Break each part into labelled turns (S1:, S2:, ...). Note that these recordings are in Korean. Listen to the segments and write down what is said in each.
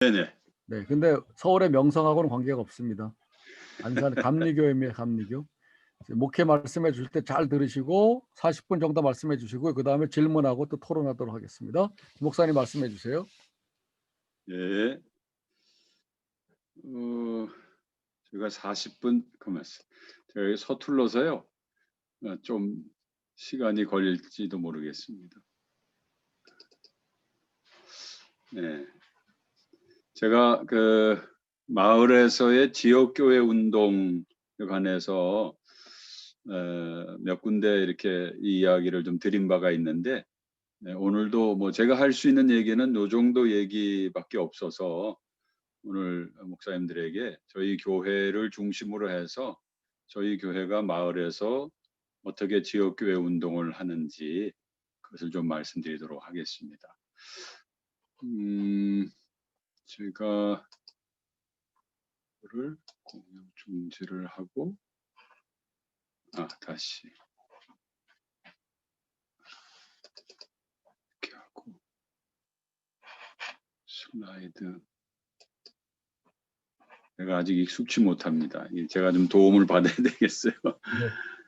S1: 네네.
S2: 네, 근데 서울의 명성하고는 관계가 없습니다. 안산 감리교회입니다. 감리교. 목회 말씀해 주실 때 잘 들으시고 40분 정도 말씀해 주시고 그다음에 질문하고 또 토론하도록 하겠습니다. 목사님 말씀해 주세요.
S1: 예. 제가 40분 가만 제가 여기 서툴러서요. 좀 시간이 걸릴지도 모르겠습니다. 네. 제가 그 마을에서의 지역교회 운동에 관해서 몇 군데 이렇게 이야기를 좀 드린 바가 있는데, 네, 오늘도 뭐 제가 할 수 있는 얘기는 요 정도 얘기밖에 없어서 오늘 목사님들에게 저희 교회를 중심으로 해서 저희 교회가 마을에서 어떻게 지역교회 운동을 하는지 그것을 좀 말씀드리도록 하겠습니다. 제가 이거를 공유 중지를 하고 다시 이렇게 하고 슬라이드 제가 아직 익숙치 못합니다. 제가 좀 도움을 받아야 되겠어요.
S3: 네.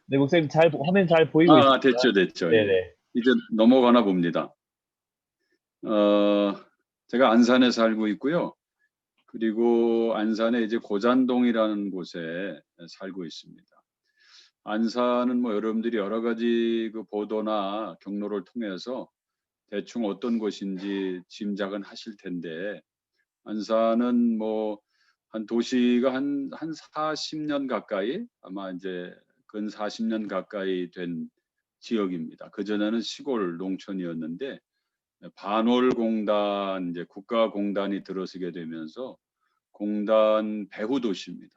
S3: 네, 목사님 화면 잘 보이고 있습니다.
S1: 됐죠. 예.
S3: 네네.
S1: 이제 넘어가나 봅니다. 제가 안산에 살고 있고요. 그리고 안산에 이제 고잔동이라는 곳에 살고 있습니다. 안산은 뭐 여러분들이 여러 가지 그 보도나 경로를 통해서 대충 어떤 곳인지 짐작은 하실 텐데, 안산은 뭐 한 도시가 한 40년 가까이 아마 이제 근 40년 가까이 된 지역입니다. 그전에는 시골 농촌이었는데 반월공단 이제 국가공단이 들어서게 되면서 공단 배후 도시입니다.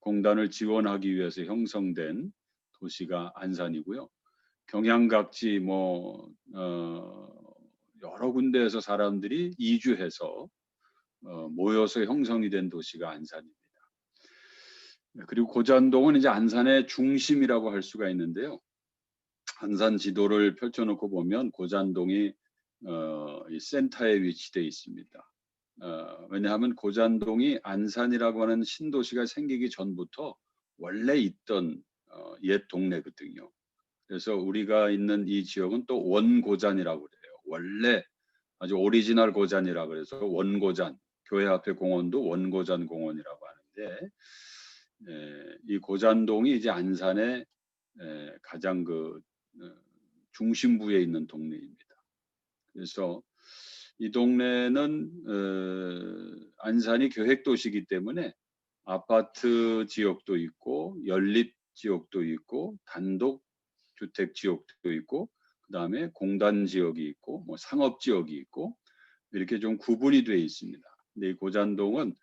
S1: 공단을 지원하기 위해서 형성된 도시가 안산이고요. 경양각지 뭐 여러 군데에서 사람들이 이주해서 모여서 형성이 된 도시가 안산입니다. 그리고 고잔동은 이제 안산의 중심이라고 할 수가 있는데요. 안산 지도를 펼쳐놓고 보면 고잔동이 이 센터에 위치되어 있습니다. 왜냐하면 고잔동이 안산이라고 하는 신도시가 생기기 전부터 원래 있던 옛 동네거든요. 그래서 우리가 있는 이 지역은 또 원고잔이라고 그래요. 원래 아주 오리지널 고잔이라고 그래서 원고잔, 교회 앞에 공원도 원고잔 공원이라고 하는데, 이 고잔동이 이제 안산의 가장 그 중심부에 있는 동네입니다. 그래서 이 동네는 안산이 계획도시이기 때문에 아파트 지역도 있고 연립 지역도 있고 단독 주택 지역도 있고 그다음에 공단 지역이 있고 뭐 상업 지역이 있고 이렇게 좀 구분이 되어 있습니다. 근데 이 고잔동은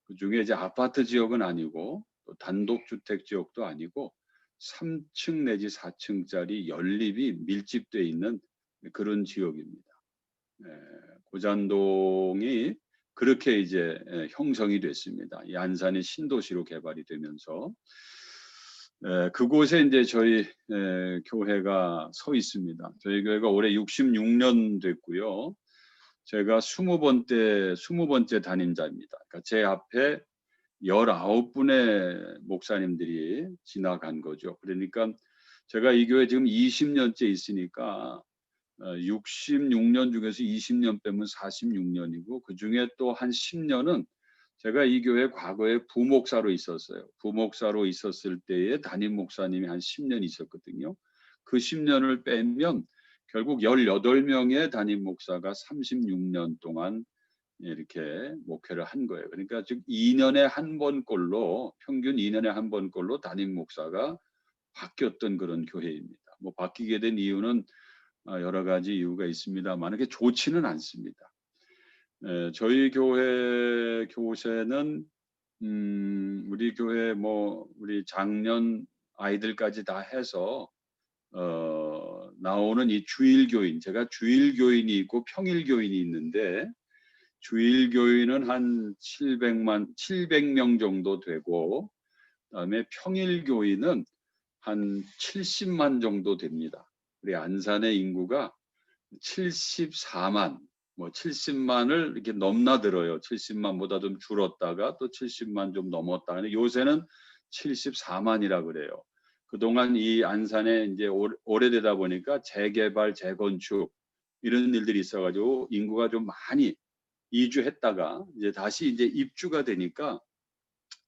S1: 그중에 이제 아파트 지역은 아니고 또 단독 주택 지역도 아니고 3층 내지 4층짜리 연립이 밀집되어 있는 그런 지역입니다. 고잔동이 그렇게 이제 형성이 됐습니다. 이 안산이 신도시로 개발이 되면서 그곳에 이제 저희 교회가 서 있습니다. 저희 교회가 올해 66년 됐고요. 제가 20번째 담임자입니다. 그러니까 제 앞에 19분의 목사님들이 지나간 거죠. 그러니까 제가 이 교회 지금 20년째 있으니까 66년 중에서 20년 빼면 46년이고 그중에 또 한 10년은 제가 이 교회 과거에 부목사로 있었어요. 부목사로 있었을 때에 담임 목사님이 한 10년 있었거든요. 그 10년을 빼면 결국 18명의 담임 목사가 36년 동안 이렇게 목회를 한 거예요. 그러니까 즉 2년에 한 번꼴로 평균 2년에 한 번꼴로 담임 목사가 바뀌었던 그런 교회입니다. 뭐 바뀌게 된 이유는 여러 가지 이유가 있습니다만 그게 좋지는 않습니다. 저희 교회 교세는 우리 교회 뭐 우리 장년 아이들까지 다 해서 나오는 이 주일교인, 제가 주일교인이 있고 평일교인이 있는데 주일교인은 한 700명 정도 되고 그다음에 평일교인은 한 70만 정도 됩니다. 우리 안산의 인구가 74만, 뭐 70만을 이렇게 넘나들어요. 70만보다 좀 줄었다가 또 70만 좀 넘었다. 근데 요새는 74만이라 그래요. 그동안 이 안산에 이제 오래되다 보니까 재개발, 재건축 이런 일들이 있어가지고 인구가 좀 많이 이주했다가 이제 다시 이제 입주가 되니까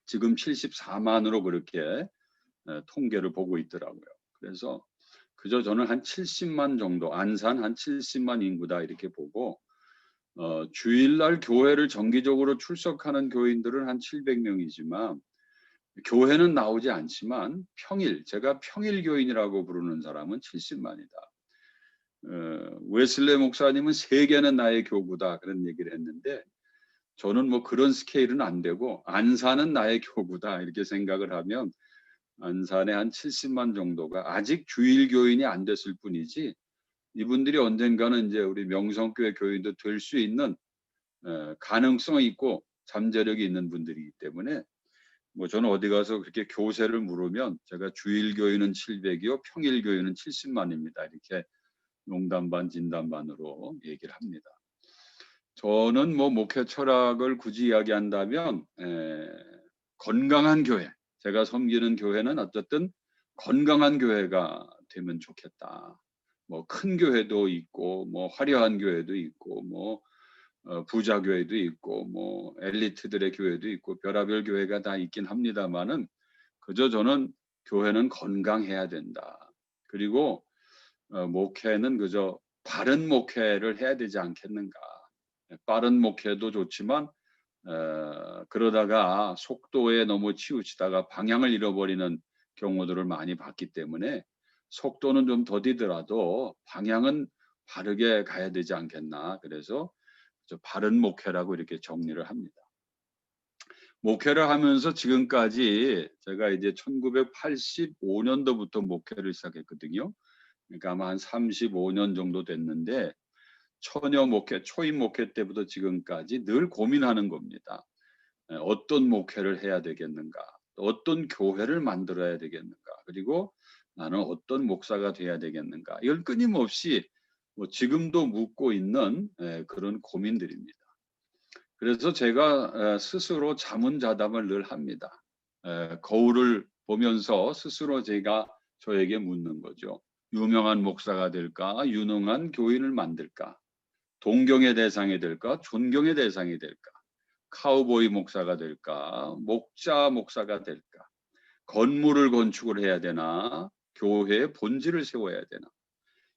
S1: 지금 74만으로 그렇게 통계를 보고 있더라고요. 그래서 그저 저는 한 70만 정도, 안산 한 70만 인구다 이렇게 보고 주일날 교회를 정기적으로 출석하는 교인들은 한 700명이지만 교회는 나오지 않지만 평일, 제가 평일 교인이라고 부르는 사람은 70만이다. 웨슬레 목사님은 세계는 나의 교구다 그런 얘기를 했는데 저는 뭐 그런 스케일은 안 되고 안산은 나의 교구다 이렇게 생각을 하면 안산에 한 70만 정도가 아직 주일 교인이 안 됐을 뿐이지 이분들이 언젠가는 이제 우리 명성교회 교인도 될 수 있는 가능성이 있고 잠재력이 있는 분들이기 때문에 뭐 저는 어디 가서 그렇게 교세를 물으면 제가 주일 교인은 700이요 평일 교인은 70만입니다 이렇게 농담 반 진담 반으로 얘기를 합니다. 저는 뭐 목회 철학을 굳이 이야기한다면 건강한 교회, 제가 섬기는 교회는 어쨌든 건강한 교회가 되면 좋겠다. 뭐 큰 교회도 있고 뭐 화려한 교회도 있고 뭐 부자 교회도 있고 뭐 엘리트들의 교회도 있고 별의별 교회가 다 있긴 합니다만은 그저 저는 교회는 건강해야 된다. 그리고 목회는 그저 바른 목회를 해야 되지 않겠는가. 빠른 목회도 좋지만 그러다가 속도에 너무 치우치다가 방향을 잃어버리는 경우들을 많이 봤기 때문에 속도는 좀 더디더라도 방향은 바르게 가야 되지 않겠나. 그래서 바른 목회라고 이렇게 정리를 합니다. 목회를 하면서 지금까지 제가 이제 1985년도부터 목회를 시작했거든요. 그러니까 아마 한 35년 정도 됐는데 처녀 목회, 초임 목회 때부터 지금까지 늘 고민하는 겁니다. 어떤 목회를 해야 되겠는가? 어떤 교회를 만들어야 되겠는가? 그리고 나는 어떤 목사가 돼야 되겠는가? 이걸 끊임없이 뭐 지금도 묻고 있는 그런 고민들입니다. 그래서 제가 스스로 자문자답을 늘 합니다. 거울을 보면서 스스로 제가 저에게 묻는 거죠. 유명한 목사가 될까? 유능한 교인을 만들까? 동경의 대상이 될까? 존경의 대상이 될까? 카우보이 목사가 될까? 목자 목사가 될까? 건물을 건축을 해야 되나? 교회의 본질을 세워야 되나?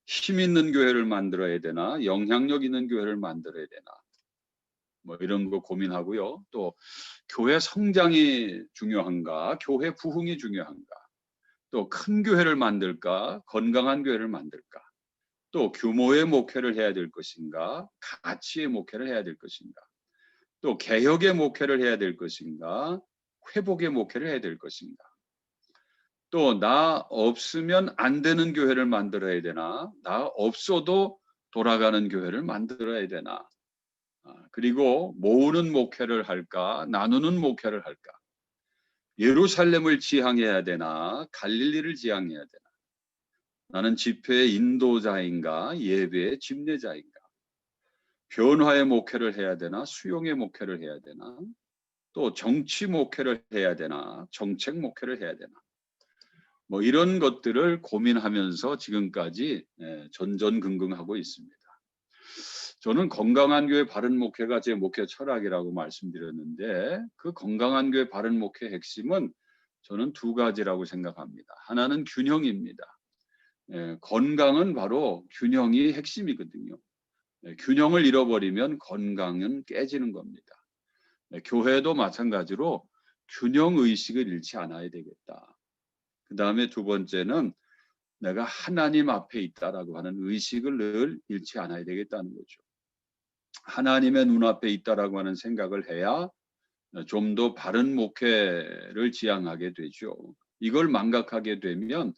S1: 힘 있는 교회를 만들어야 되나? 영향력 있는 교회를 만들어야 되나? 뭐 이런 거 고민하고요. 또 교회 성장이 중요한가? 교회 부흥이 중요한가? 또 큰 교회를 만들까? 건강한 교회를 만들까? 또 규모의 목회를 해야 될 것인가? 가치의 목회를 해야 될 것인가? 또 개혁의 목회를 해야 될 것인가? 회복의 목회를 해야 될 것인가? 또 나 없으면 안 되는 교회를 만들어야 되나? 나 없어도 돌아가는 교회를 만들어야 되나? 그리고 모으는 목회를 할까? 나누는 목회를 할까? 예루살렘을 지향해야 되나? 갈릴리를 지향해야 되나? 나는 집회의 인도자인가? 예배의 집례자인가? 변화의 목회를 해야 되나? 수용의 목회를 해야 되나? 또 정치 목회를 해야 되나? 정책 목회를 해야 되나? 뭐 이런 것들을 고민하면서 지금까지 전전긍긍하고 있습니다. 저는 건강한 교회 바른 목회가 제 목회 철학이라고 말씀드렸는데 그 건강한 교회 바른 목회의 핵심은 저는 두 가지라고 생각합니다. 하나는 균형입니다. 건강은 바로 균형이 핵심이거든요. 균형을 잃어버리면 건강은 깨지는 겁니다. 교회도 마찬가지로 균형 의식을 잃지 않아야 되겠다. 그 다음에 두 번째는 내가 하나님 앞에 있다라고 하는 의식을 늘 잃지 않아야 되겠다는 거죠. 하나님의 눈앞에 있다라고 하는 생각을 해야 좀 더 바른 목회를 지향하게 되죠. 이걸 망각하게 되면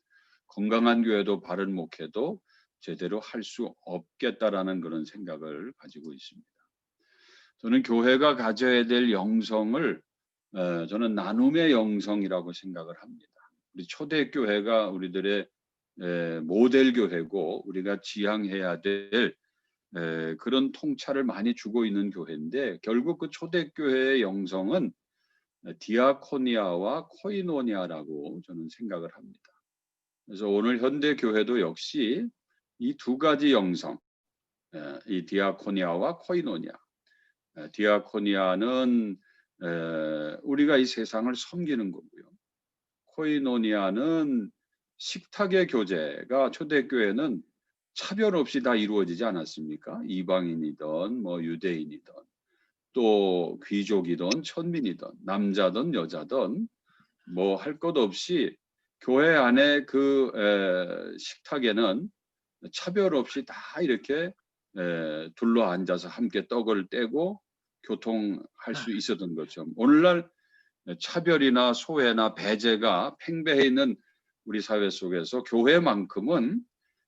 S1: 건강한 교회도 바른 목회도 제대로 할 수 없겠다라는 그런 생각을 가지고 있습니다. 저는 교회가 가져야 될 영성을 저는 나눔의 영성이라고 생각을 합니다. 우리 초대교회가 우리들의 모델 교회고 우리가 지향해야 될 그런 통찰을 많이 주고 있는 교회인데 결국 그 초대교회의 영성은 디아코니아와 코이노니아라고 저는 생각을 합니다. 그래서 오늘 현대 교회도 역시 이 두 가지 영성, 이 디아코니아와 코이노니아. 디아코니아는 우리가 이 세상을 섬기는 거고요. 코이노니아는 식탁의 교제가 초대교회는 차별 없이 다 이루어지지 않았습니까? 이방인이든 뭐 유대인이든 또 귀족이든 천민이든 남자든 여자든 뭐 할 것 없이 교회 안에 그 식탁에는 차별 없이 다 이렇게 둘러 앉아서 함께 떡을 떼고 교통할 수 있었던 것처럼 오늘날 차별이나 소외나 배제가 팽배해 있는 우리 사회 속에서 교회만큼은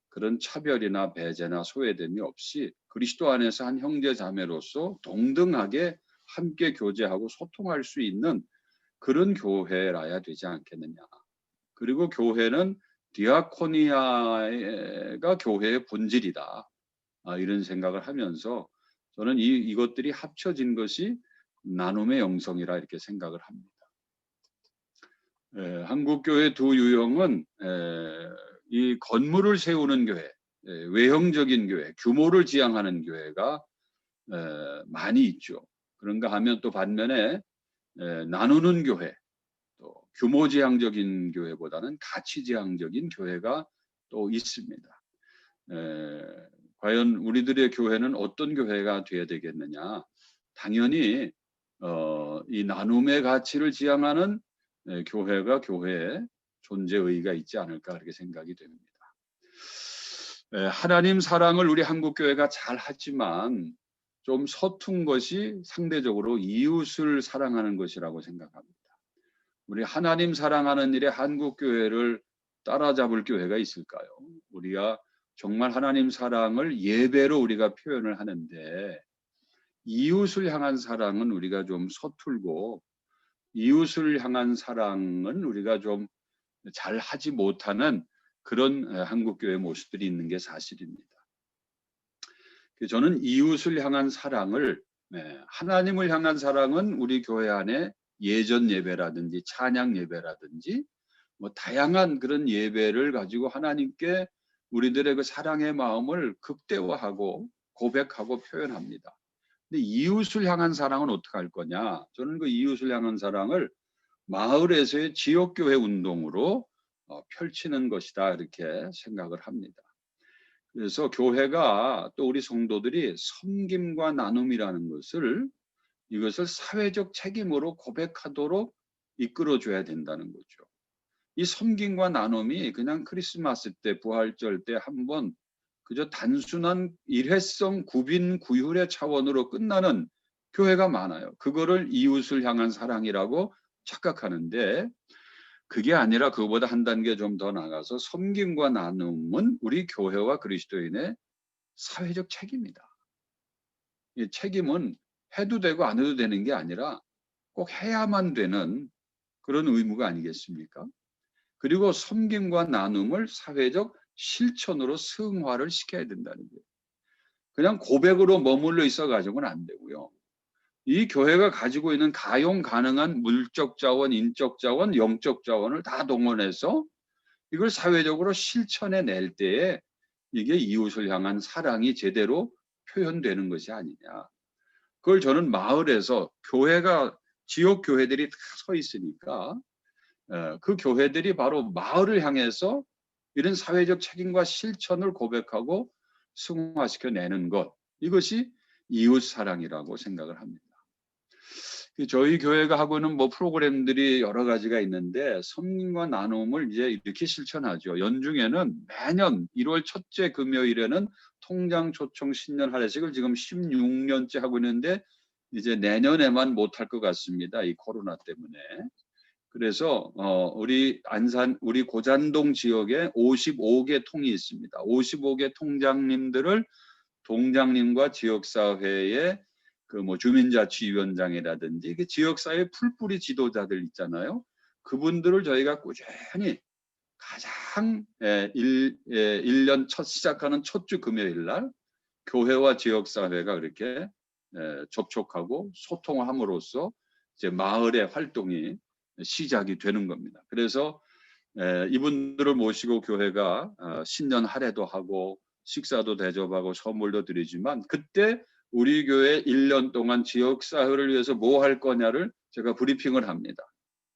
S1: 그런 차별이나 배제나 소외됨이 없이 그리스도 안에서 한 형제 자매로서 동등하게 함께 교제하고 소통할 수 있는 그런 교회라야 되지 않겠느냐. 그리고 교회는 디아코니아가 교회의 본질이다. 이런 생각을 하면서 저는 이것들이 합쳐진 것이 나눔의 영성이라 이렇게 생각을 합니다. 한국교회 두 유형은 이 건물을 세우는 교회, 외형적인 교회, 규모를 지향하는 교회가 많이 있죠. 그런가 하면 또 반면에 나누는 교회, 또 규모 지향적인 교회보다는 가치 지향적인 교회가 또 있습니다. 과연 우리들의 교회는 어떤 교회가 되어야 되겠느냐? 당연히 이 나눔의 가치를 지향하는 교회가 교회의 존재 의의가 있지 않을까 그렇게 생각이 됩니다. 하나님 사랑을 우리 한국교회가 잘 하지만 좀 서툰 것이 상대적으로 이웃을 사랑하는 것이라고 생각합니다. 우리 하나님 사랑하는 일에 한국교회를 따라잡을 교회가 있을까요? 우리가 정말 하나님 사랑을 예배로 우리가 표현을 하는데 이웃을 향한 사랑은 우리가 좀 서툴고 이웃을 향한 사랑은 우리가 좀 잘 하지 못하는 그런 한국교회 모습들이 있는 게 사실입니다. 저는 이웃을 향한 사랑을 하나님을 향한 사랑은 우리 교회 안에 예전 예배라든지 찬양 예배라든지 뭐 다양한 그런 예배를 가지고 하나님께 우리들의 그 사랑의 마음을 극대화하고 고백하고 표현합니다. 근데 이웃을 향한 사랑은 어떻게 할 거냐? 저는 그 이웃을 향한 사랑을 마을에서의 지역교회 운동으로 펼치는 것이다 이렇게 생각을 합니다. 그래서 교회가 또 우리 성도들이 섬김과 나눔이라는 것을 이것을 사회적 책임으로 고백하도록 이끌어줘야 된다는 거죠. 이 섬김과 나눔이 그냥 크리스마스 때 부활절 때 한번 그저 단순한 일회성 구빈 구휼의 차원으로 끝나는 교회가 많아요. 그거를 이웃을 향한 사랑이라고 착각하는데 그게 아니라 그거보다 한 단계 좀 더 나가서 섬김과 나눔은 우리 교회와 그리스도인의 사회적 책임이다. 이 책임은 해도 되고 안 해도 되는 게 아니라 꼭 해야만 되는 그런 의무가 아니겠습니까? 그리고 섬김과 나눔을 사회적 실천으로 승화를 시켜야 된다는 거예요. 그냥 고백으로 머물러 있어 가지고는 안 되고요. 이 교회가 가지고 있는 가용 가능한 물적 자원, 인적 자원, 영적 자원을 다 동원해서 이걸 사회적으로 실천해 낼 때에 이게 이웃을 향한 사랑이 제대로 표현되는 것이 아니냐. 그걸 저는 마을에서 교회가 지역 교회들이 다 서 있으니까 그 교회들이 바로 마을을 향해서 이런 사회적 책임과 실천을 고백하고 승화시켜내는 것, 이것이 이웃 사랑이라고 생각을 합니다. 저희 교회가 하고 있는 뭐 프로그램들이 여러 가지가 있는데 섬김과 나눔을 이제 이렇게 실천하죠. 연중에는 매년 1월 첫째 금요일에는 통장 초청 신년 할례식을 지금 16년째 하고 있는데 이제 내년에만 못할 것 같습니다. 이 코로나 때문에. 그래서 우리 안산 우리 고잔동 지역에 55개 통이 있습니다. 55개 통장님들을 동장님과 지역사회의 그 뭐 주민자치위원장이라든지 그 지역사회 풀뿌리 지도자들 있잖아요. 그분들을 저희가 꾸준히 가장 1년 첫 시작하는 첫 주 금요일 날 교회와 지역 사회가 그렇게 접촉하고 소통함으로써 이제 마을의 활동이 시작이 되는 겁니다. 그래서 이분들을 모시고 교회가 신년 할애도 하고 식사도 대접하고 선물도 드리지만 그때 우리 교회 1년 동안 지역 사회를 위해서 뭐 할 거냐를 제가 브리핑을 합니다.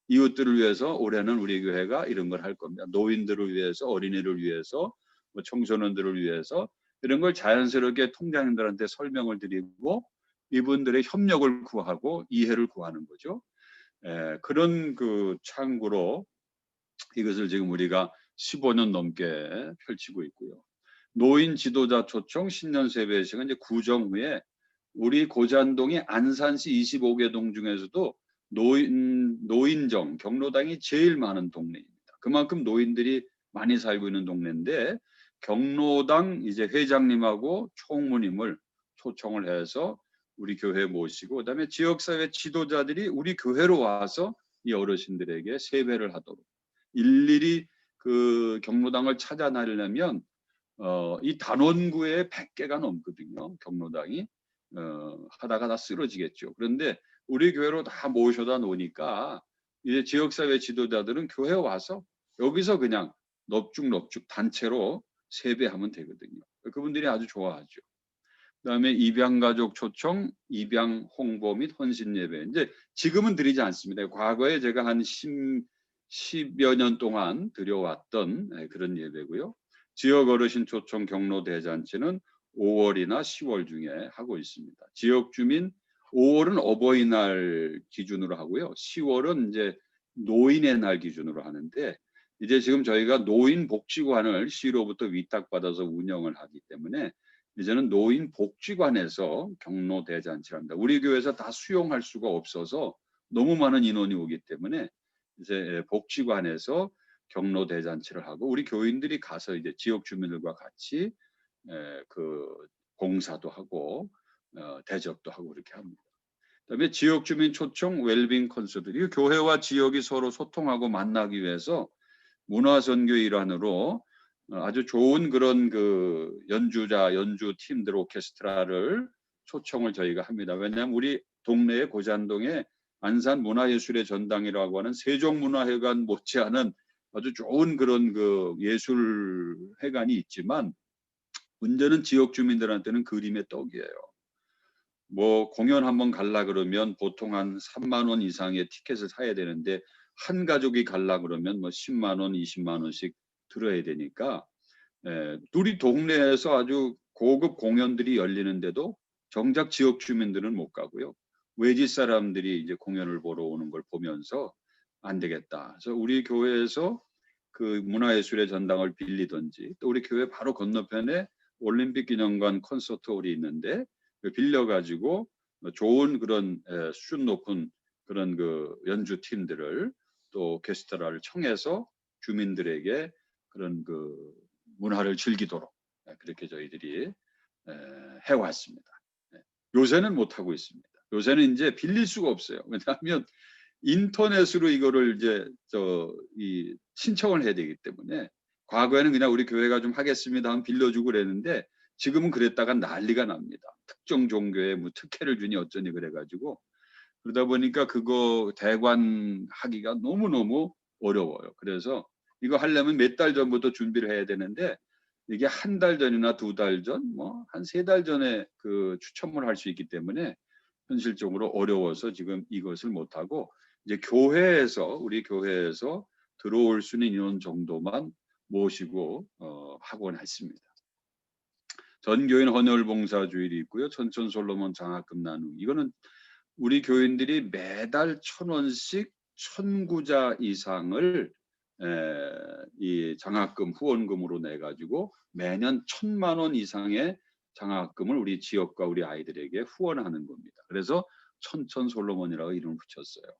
S1: 이웃들을 위해서 올해는 우리 교회가 이런 걸 할 겁니다. 노인들을 위해서, 어린이를 위해서, 뭐 청소년들을 위해서 이런 걸 자연스럽게 통장님들한테 설명을 드리고 이분들의 협력을 구하고 이해를 구하는 거죠. 그런 그 창구로 이것을 지금 우리가 15년 넘게 펼치고 있고요. 노인 지도자 초청 신년 세배식은 이제 구정 후에 우리 고잔동이 안산시 25개 동 중에서도 노인정 경로당이 제일 많은 동네입니다. 그만큼 노인들이 많이 살고 있는 동네인데 경로당 이제 회장님하고 총무님을 초청을 해서 우리 교회에 모시고 그다음에 지역사회 지도자들이 우리 교회로 와서 이 어르신들에게 세배를 하도록 일일이 그 경로당을 찾아나려면 이 단원구에 100개가 넘거든요. 경로당이 하다가 다 쓰러지겠죠. 그런데 우리 교회로 다 모셔다 놓으니까 이제 지역사회 지도자들은 교회에 와서 여기서 그냥 넙죽넙죽 단체로 세배하면 되거든요. 그분들이 아주 좋아하죠. 그다음에 입양가족 초청, 입양 홍보 및 헌신 예배. 이제 지금은 드리지 않습니다. 과거에 제가 한 10여 년 동안 드려왔던 그런 예배고요. 지역 어르신 초청 경로 대잔치는 5월이나 10월 중에 하고 있습니다. 지역 주민 5월은 어버이날 기준으로 하고요. 10월은 이제 노인의 날 기준으로 하는데 이제 지금 저희가 노인복지관을 시로부터 위탁받아서 운영을 하기 때문에 이제는 노인복지관에서 경로 대잔치를 합니다. 우리 교회에서 다 수용할 수가 없어서 너무 많은 인원이 오기 때문에 이제 복지관에서 경로 대잔치를 하고 우리 교인들이 가서 이제 지역 주민들과 같이 그 공사도 하고 대접도 하고 이렇게 합니다. 그다음에 지역 주민 초청 웰빙 콘서트. 이 교회와 지역이 서로 소통하고 만나기 위해서 문화선교 일환으로 아주 좋은 그런 그 연주 팀들 오케스트라를 초청을 저희가 합니다. 왜냐하면 우리 동네에 고잔동에 안산 문화예술의 전당이라고 하는 세종문화회관 못지않은 아주 좋은 그런 그 예술회관이 있지만 문제는 지역 주민들한테는 그림의 떡이에요. 뭐 공연 한번 갈라 그러면 보통 한 3만 원 이상의 티켓을 사야 되는데 한 가족이 갈라 그러면 뭐 10만 원, 20만 원씩 들어야 되니까 우리 동네에서 아주 고급 공연들이 열리는데도 정작 지역 주민들은 못 가고요. 외지 사람들이 이제 공연을 보러 오는 걸 보면서 안 되겠다. 그래서 우리 교회에서 그 문화예술의 전당을 빌리든지 또 우리 교회 바로 건너편에 올림픽 기념관 콘서트홀이 있는데 빌려가지고 좋은 그런 수준 높은 그런 그 연주 팀들을 또 오케스트라를 청해서 주민들에게 그런 그 문화를 즐기도록 그렇게 저희들이 해왔습니다. 요새는 못 하고 있습니다. 요새는 이제 빌릴 수가 없어요. 왜냐하면 인터넷으로 이거를 이제 신청을 해야 되기 때문에 과거에는 그냥 우리 교회가 좀 하겠습니다 하면 빌려주고 그랬는데 지금은 그랬다가 난리가 납니다. 특정 종교에 뭐 특혜를 주니 어쩌니 그래가지고 그러다 보니까 그거 대관하기가 너무너무 어려워요. 그래서 이거 하려면 몇 달 전부터 준비를 해야 되는데 이게 한 달 전이나 2달 전, 뭐 한 3달 전에 그 추첨을 할 수 있기 때문에 현실적으로 어려워서 지금 이것을 못하고 이제 우리 교회에서 들어올 수 있는 인원 정도만 모시고 하곤 했습니다. 전교인 헌혈 봉사 주일이 있고요. 천천 솔로몬 장학금 나누기. 이거는 우리 교인들이 매달 1,000원씩 1,000구자 이상을 이 장학금 후원금으로 내 가지고 매년 1,000만 원 이상의 장학금을 우리 지역과 우리 아이들에게 후원하는 겁니다. 그래서 천천 솔로몬이라고 이름을 붙였어요.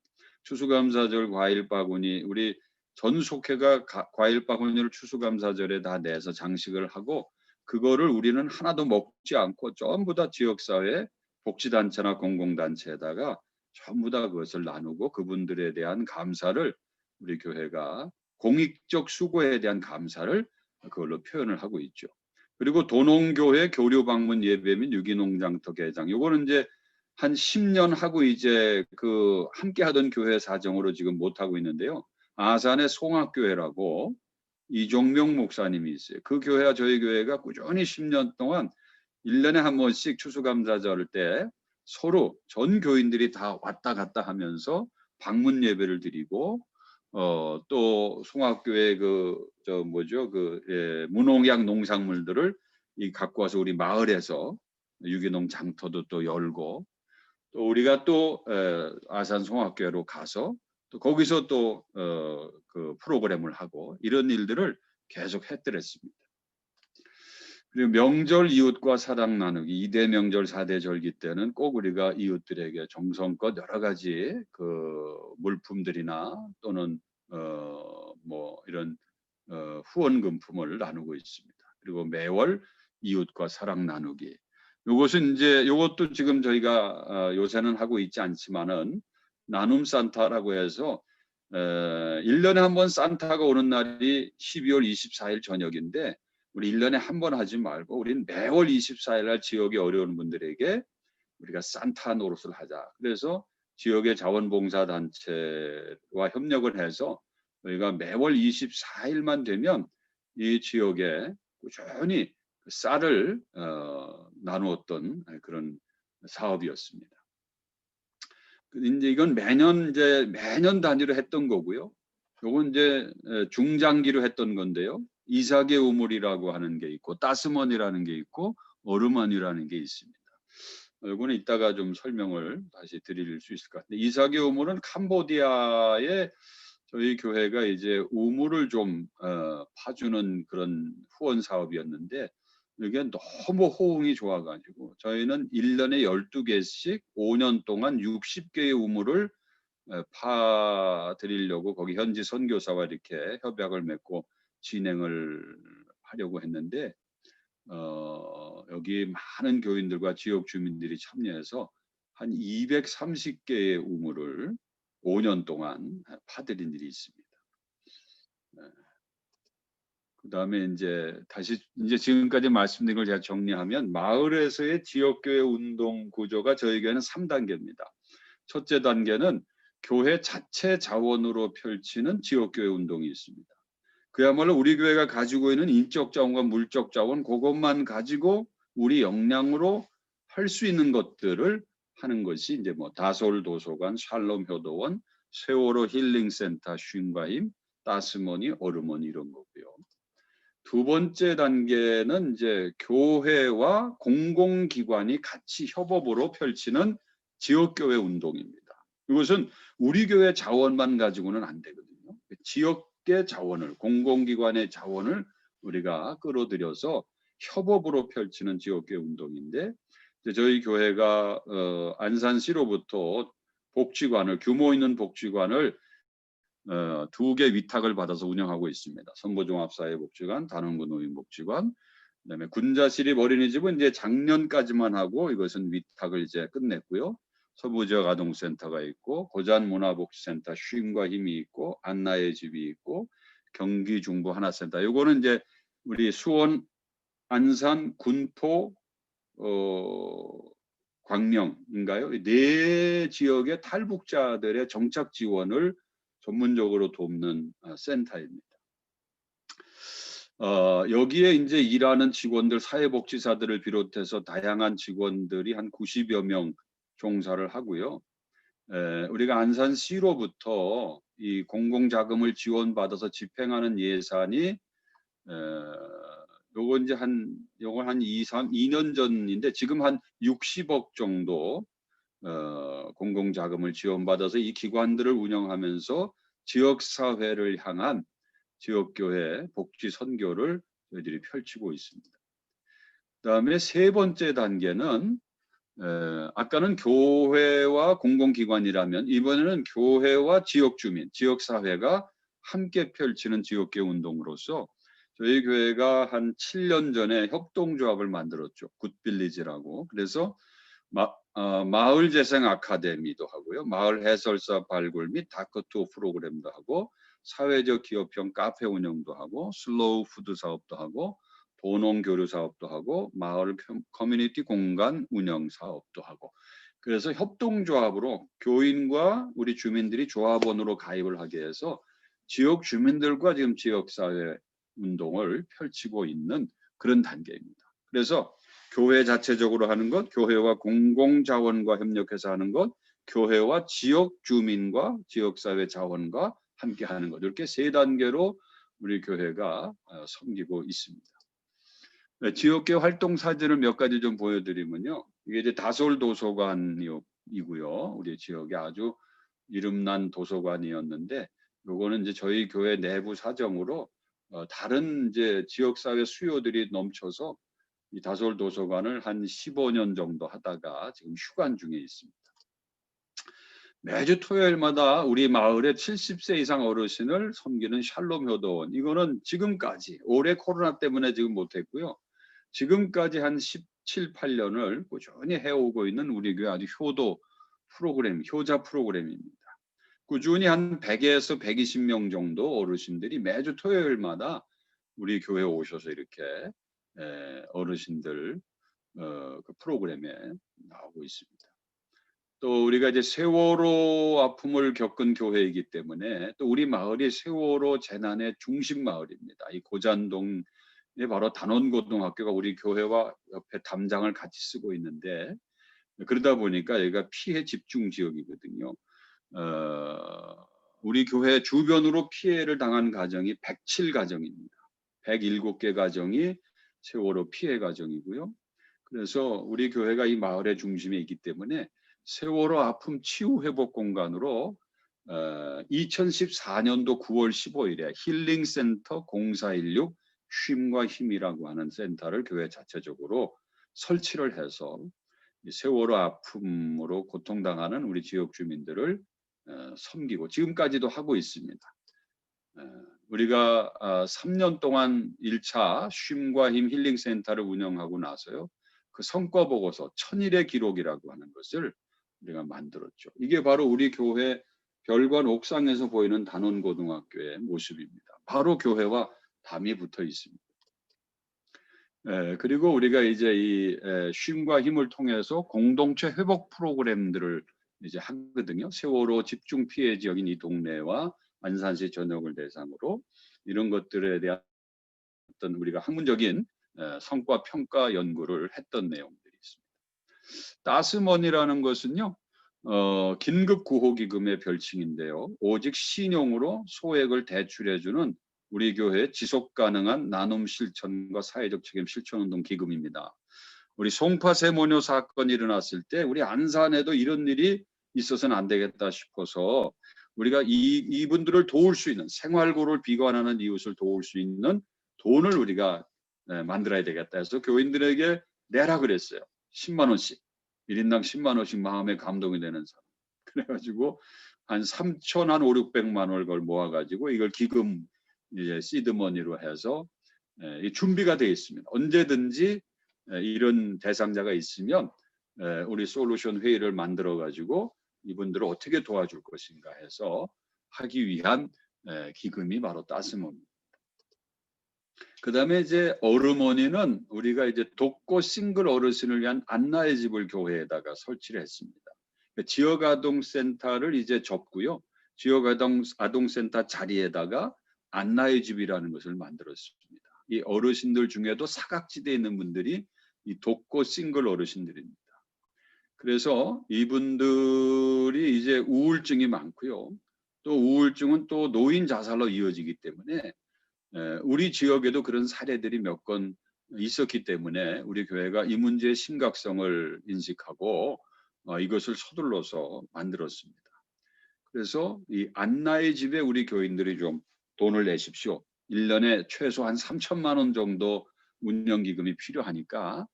S1: 추수감사절 과일 바구니 우리 전 속회가 과일 바구니를 추수감사절에 다 내서 장식을 하고 그거를 우리는 하나도 먹지 않고 전부 다 지역사회 복지단체나 공공단체에다가 전부 다 그것을 나누고 그분들에 대한 감사를 우리 교회가 공익적 수고에 대한 감사를 그걸로 표현을 하고 있죠. 그리고 도농교회 교류 방문 예배 및 유기농 장터 개장. 요거는 이제 한 10년 하고 이제 그 함께 하던 교회 사정으로 지금 못 하고 있는데요. 아산의 송악교회라고 이종명 목사님이 있어요. 그 교회와 저희 교회가 꾸준히 10년 동안 1년에 한 번씩 추수감사절 때 서로 전 교인들이 다 왔다 갔다 하면서 방문 예배를 드리고 또 송악교회 무농약 농작물들을 갖고 와서 우리 마을에서 유기농 장터도 또 열고 또 우리가 또 아산 송악교회로 가서 또 거기서 또 그 프로그램을 하고 이런 일들을 계속 했더랬습니다. 그리고 명절 이웃과 사랑 나누기 2대 명절 4대 절기 때는 꼭 우리가 이웃들에게 정성껏 여러 가지 그 물품들이나 또는 뭐 이런 후원금품을 나누고 있습니다. 그리고 매월 이웃과 사랑 나누기. 요것은 이제 요것도 지금 저희가 요새는 하고 있지 않지만은 나눔 산타라고 해서 1년에 한 번 산타가 오는 날이 12월 24일 저녁인데 우리 1년에 한 번 하지 말고 우리는 매월 24일 날 지역에 어려운 분들에게 우리가 산타 노릇을 하자. 그래서 지역의 자원봉사단체와 협력을 해서 우리가 매월 24일만 되면 이 지역에 꾸준히 쌀을 나누었던 그런 사업이었습니다. 이제 이건 매년 단위로 했던 거고요. 요건 이제 중장기로 했던 건데요. 이삭의 우물이라고 하는 게 있고 따스먼이라는 게 있고 어르먼이라는 게 있습니다. 이거는 이따가 좀 설명을 다시 드릴 수 있을 것 같은데 이삭의 우물은 캄보디아에 저희 교회가 이제 우물을 좀 파주는 그런 후원 사업이었는데 이게 너무 호응이 좋아가지고 저희는 1년에 12개씩 5년 동안 60개의 우물을 파드리려고 거기 현지 선교사와 이렇게 협약을 맺고 진행을 하려고 했는데 여기 많은 교인들과 지역 주민들이 참여해서 한 230개의 우물을 5년 동안 파드린 일이 있습니다. 그다음에 이제 다시 이제 지금까지 말씀드린 걸 제가 정리하면 마을에서의 지역교회 운동 구조가 저희 교회는 3단계입니다. 첫째 단계는 교회 자체 자원으로 펼치는 지역교회 운동이 있습니다. 그야말로 우리 교회가 가지고 있는 인적 자원과 물적 자원 그것만 가지고 우리 역량으로 할 수 있는 것들을 하는 것이 이제 뭐 다솔 도서관, 샬롬 효도원, 세월호 힐링센터, 쉰과임, 따스머니, 어르머니 이런 거고요. 두 번째 단계는 이제 교회와 공공기관이 같이 협업으로 펼치는 지역교회 운동입니다. 이것은 우리 교회 자원만 가지고는 안 되거든요. 지역의 자원을, 공공기관의 자원을 우리가 끌어들여서 협업으로 펼치는 지역교회 운동인데 저희 교회가 안산시로부터 복지관을 규모 있는 복지관을 2개 위탁을 받아서 운영하고 있습니다. 선보종합사회복지관, 단원구 노인복지관, 그다음에 군자시립 어린이집은 이제 작년까지만 하고 이것은 위탁을 이제 끝냈고요. 서부지역 아동센터가 있고 고잔문화복지센터 쉼과 힘이 있고 안나의 집이 있고 경기중부 하나센터. 요거는 이제 우리 수원, 안산, 군포, 광명인가요? 4 지역의 탈북자들의 정착 지원을 전문적으로 돕는 센터입니다. 여기에 이제 일하는 직원들, 사회복지사들을 비롯해서 다양한 직원들이 한 90여 명 종사를 하고요. 우리가 안산시로부터 이 공공자금을 지원받아서 집행하는 예산이 요건 한 2년 전인데 지금 한 60억 정도 공공자금을 지원받아서 이 기관들을 운영하면서 지역사회를 향한 지역교회 복지 선교를 저희들이 펼치고 있습니다. 그다음에 세 번째 단계는 아까는 교회와 공공기관이라면 이번에는 교회와 지역주민, 지역사회가 함께 펼치는 지역교회 운동으로서 저희 교회가 한 7년 전에 협동조합을 만들었죠. 굿빌리지라고. 그래서 마을 재생 아카데미도 하고요. 마을 해설사 발굴 및 다크투어 프로그램도 하고 사회적 기업형 카페 운영도 하고 슬로우 푸드 사업도 하고 도농 교류 사업도 하고 마을 커뮤니티 공간 운영 사업도 하고 그래서 협동조합으로 교인과 우리 주민들이 조합원으로 가입을 하게 해서 지역 주민들과 지금 지역사회 운동을 펼치고 있는 그런 단계입니다. 그래서 교회 자체적으로 하는 것, 교회와 공공자원과 협력해서 하는 것, 교회와 지역 주민과 지역사회 자원과 함께 하는 것 이렇게 세 단계로 우리 교회가 섬기고 있습니다. 네, 지역계 활동 사진을 몇 가지 좀 보여드리면요. 이게 이제 다솔 도서관이고요. 우리 지역에 아주 이름난 도서관이었는데, 요거는 이제 저희 교회 내부 사정으로 다른 이제 지역사회 수요들이 넘쳐서 이 다솔 도서관을 한 15년 정도 하다가 지금 휴관 중에 있습니다. 매주 토요일마다 우리 마을의 70세 이상 어르신을 섬기는 샬롬 효도원. 이거는 지금까지 올해 코로나 때문에 지금 못했고요. 지금까지 한 17, 8년을 꾸준히 해오고 있는 우리 교회 아주 효도 프로그램, 효자 프로그램입니다. 꾸준히 한 100에서 120명 정도 어르신들이 매주 토요일마다 우리 교회에 오셔서 이렇게 어르신들 그 프로그램에 나오고 있습니다. 또 우리가 이제 세월호 아픔을 겪은 교회이기 때문에 또 우리 마을이 세월호 재난의 중심 마을입니다. 이 고잔동에 바로 단원고등학교가 우리 교회와 옆에 담장을 같이 쓰고 있는데 그러다 보니까 여기가 피해 집중 지역이거든요. 우리 교회 주변으로 피해를 당한 가정이 107가정입니다. 107개 가정이 세월호 피해 가정이고요. 그래서 우리 교회가 이 마을의 중심에 있기 때문에 세월호 아픔 치유 회복 공간으로 2014년도 9월 15일에 힐링센터 0416 쉼과 힘이라고 하는 센터를 교회 자체적으로 설치를 해서 세월호 아픔으로 고통당하는 우리 지역 주민들을 섬기고 지금까지도 하고 있습니다. 우리가 3년 동안 1차 쉼과 힘 힐링센터를 운영하고 나서요. 그 성과 보고서 1000일의 기록이라고 하는 것을 우리가 만들었죠. 이게 바로 우리 교회 별관 옥상에서 보이는 단원고등학교의 모습입니다. 바로 교회와 담이 붙어 있습니다. 그리고 우리가 이제 이 쉼과 힘을 통해서 공동체 회복 프로그램들을 이제 하거든요. 세월호 집중 피해 지역인 이 동네와 안산시 전역을 대상으로 이런 것들에 대한 어떤 우리가 학문적인 성과 평가 연구를 했던 내용들이 있습니다. 따스머니라는 것은요. 긴급 구호기금의 별칭인데요. 오직 신용으로 소액을 대출해주는 우리 교회의 지속 가능한 나눔 실천과 사회적 책임 실천운동 기금입니다. 우리 송파 세모녀 사건이 일어났을 때 우리 안산에도 이런 일이 있어서는 안 되겠다 싶어서 우리가 이분들을 도울 수 있는 생활고를 비관하는 이웃을 도울 수 있는 돈을 우리가 만들어야 되겠다 해서 교인들에게 내라 그랬어요. 10만 원씩. 1인당 10만 원씩 마음에 감동이 되는 사람. 그래가지고 한 3천 한 5, 600만 원을 그걸 모아가지고 이걸 기금 이제 시드머니로 해서 준비가 되어 있습니다. 언제든지 이런 대상자가 있으면 우리 솔루션 회의를 만들어 가지고 이분들을 어떻게 도와줄 것인가 해서 하기 위한 기금이 바로 따스모입니다. 그다음에 이제 어르머니는 우리가 이제 독거 싱글 어르신을 위한 안나의 집을 교회에다가 설치를 했습니다. 지역 아동센터를 이제 접고요. 지역 아동센터 자리에다가 안나의 집이라는 것을 만들었습니다. 이 어르신들 중에도 사각지대에 있는 분들이 이 독거 싱글 어르신들입니다. 그래서 이분들이 이제 우울증이 많고요. 또 우울증은 또 노인 자살로 이어지기 때문에 우리 지역에도 그런 사례들이 몇 건 있었기 때문에 우리 교회가 이 문제의 심각성을 인식하고 이것을 서둘러서 만들었습니다. 그래서 이 안나의 집에 우리 교인들이 좀 돈을 내십시오. 1년에 최소 한 3천만 원 정도 운영기금이 필요하니까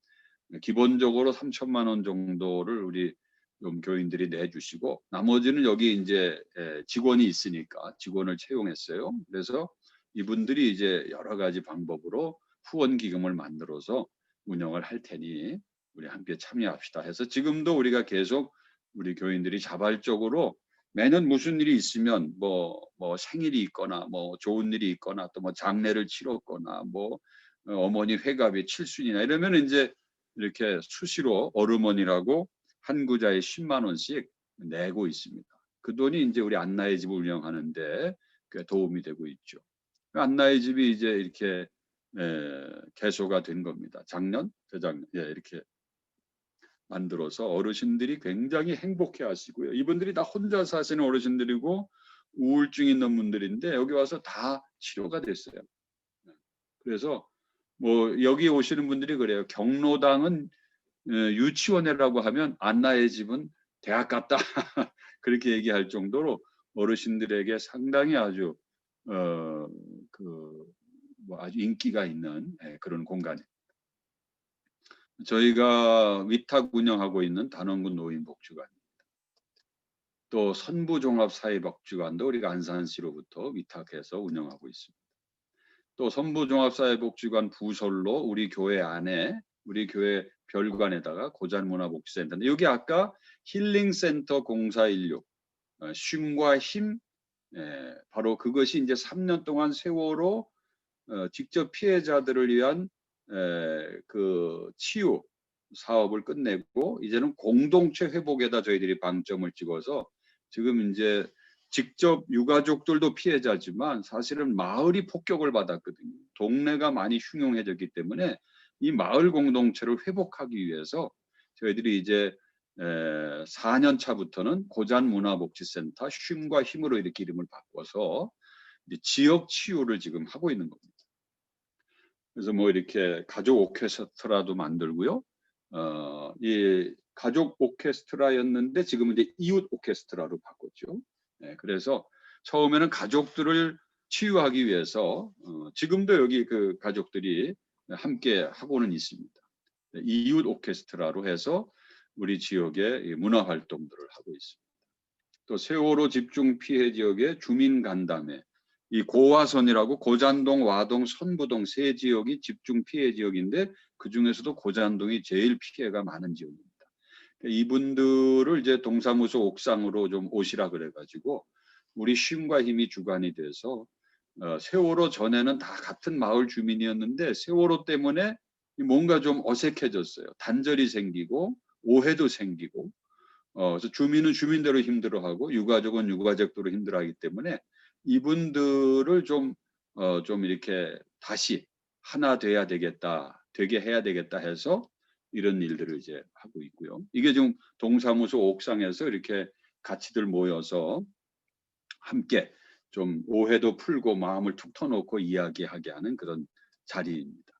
S1: 기본적으로 3천만 원 정도를 우리 좀 교인들이 내주시고 나머지는 여기 이제 직원이 있으니까 직원을 채용했어요. 그래서 이분들이 이제 여러 가지 방법으로 후원 기금을 만들어서 운영을 할 테니 우리 함께 참여합시다 해서 지금도 우리가 계속 우리 교인들이 자발적으로 매년 무슨 일이 있으면 뭐 생일이 있거나 뭐 좋은 일이 있거나 또 뭐 장례를 치렀거나 뭐 어머니 회갑이 7순이나 이러면 이제 이렇게 수시로 어르머니라고 한 구자에 10만 원씩 내고 있습니다. 그 돈이 이제 우리 안나의 집을 운영하는데 꽤 도움이 되고 있죠. 안나의 집이 이제 이렇게 개소가 된 겁니다. 작년, 재작년 이렇게 만들어서 어르신들이 굉장히 행복해 하시고요. 이분들이 다 혼자 사시는 어르신들이고 우울증 있는 분들인데 여기 와서 다 치료가 됐어요. 그래서 뭐 여기 오시는 분들이 그래요. 경로당은 유치원이라고 하면 안나의 집은 대학 같다 그렇게 얘기할 정도로 어르신들에게 상당히 아주 뭐 아주 인기가 있는 그런 공간입니다. 저희가 위탁 운영하고 있는 단원군 노인복지관입니다. 또 선부종합사회복지관도 우리가 안산시로부터 위탁해서 운영하고 있습니다. 또 선부종합사회복지관 부설로 우리 교회 안에 우리 교회 별관에다가 고잔문화복지센터인데 여기 아까 힐링센터 0416 쉼과 힘 바로 그것이 이제 3년 동안 세월호 직접 피해자들을 위한 그 치유 사업을 끝내고 이제는 공동체 회복에다 저희들이 방점을 찍어서 지금 이제 직접 유가족들도 피해자지만 사실은 마을이 폭격을 받았거든요. 동네가 많이 흉흉해졌기 때문에 이 마을 공동체를 회복하기 위해서 저희들이 이제 4년 차부터는 고잔문화복지센터 쉼과 힘으로 이렇게 이름을 바꿔서 이제 지역 치유를 지금 하고 있는 겁니다. 그래서 뭐 이렇게 가족 오케스트라도 만들고요. 이 가족 오케스트라였는데 지금은 이제 이웃 오케스트라로 바꿨죠. 그래서 처음에는 가족들을 치유하기 위해서 지금도 여기 그 가족들이 함께 하고는 있습니다. 이웃 오케스트라로 해서 우리 지역의 문화 활동들을 하고 있습니다. 또 세월호 집중 피해 지역의 주민 간담회 이 고화선이라고 고잔동, 와동, 선부동 세 지역이 집중 피해 지역인데 그 중에서도 고잔동이 제일 피해가 많은 지역입니다. 이분들을 이제 동사무소 옥상으로 좀 오시라 그래가지고 우리 쉼과 힘이 주관이 돼서 세월호 전에는 다 같은 마을 주민이었는데 세월호 때문에 뭔가 좀 어색해졌어요. 단절이 생기고 오해도 생기고 그래서 주민은 주민대로 힘들어하고 유가족은 유가족대로 힘들어하기 때문에 이분들을 좀 이렇게 다시 하나 돼야 되겠다, 되게 해야 되겠다 해서 이런 일들을 이제 하고 있고요. 이게 좀 동사무소 옥상에서 이렇게 같이들 모여서 함께 좀 오해도 풀고 마음을 툭 터놓고 이야기하게 하는 그런 자리입니다.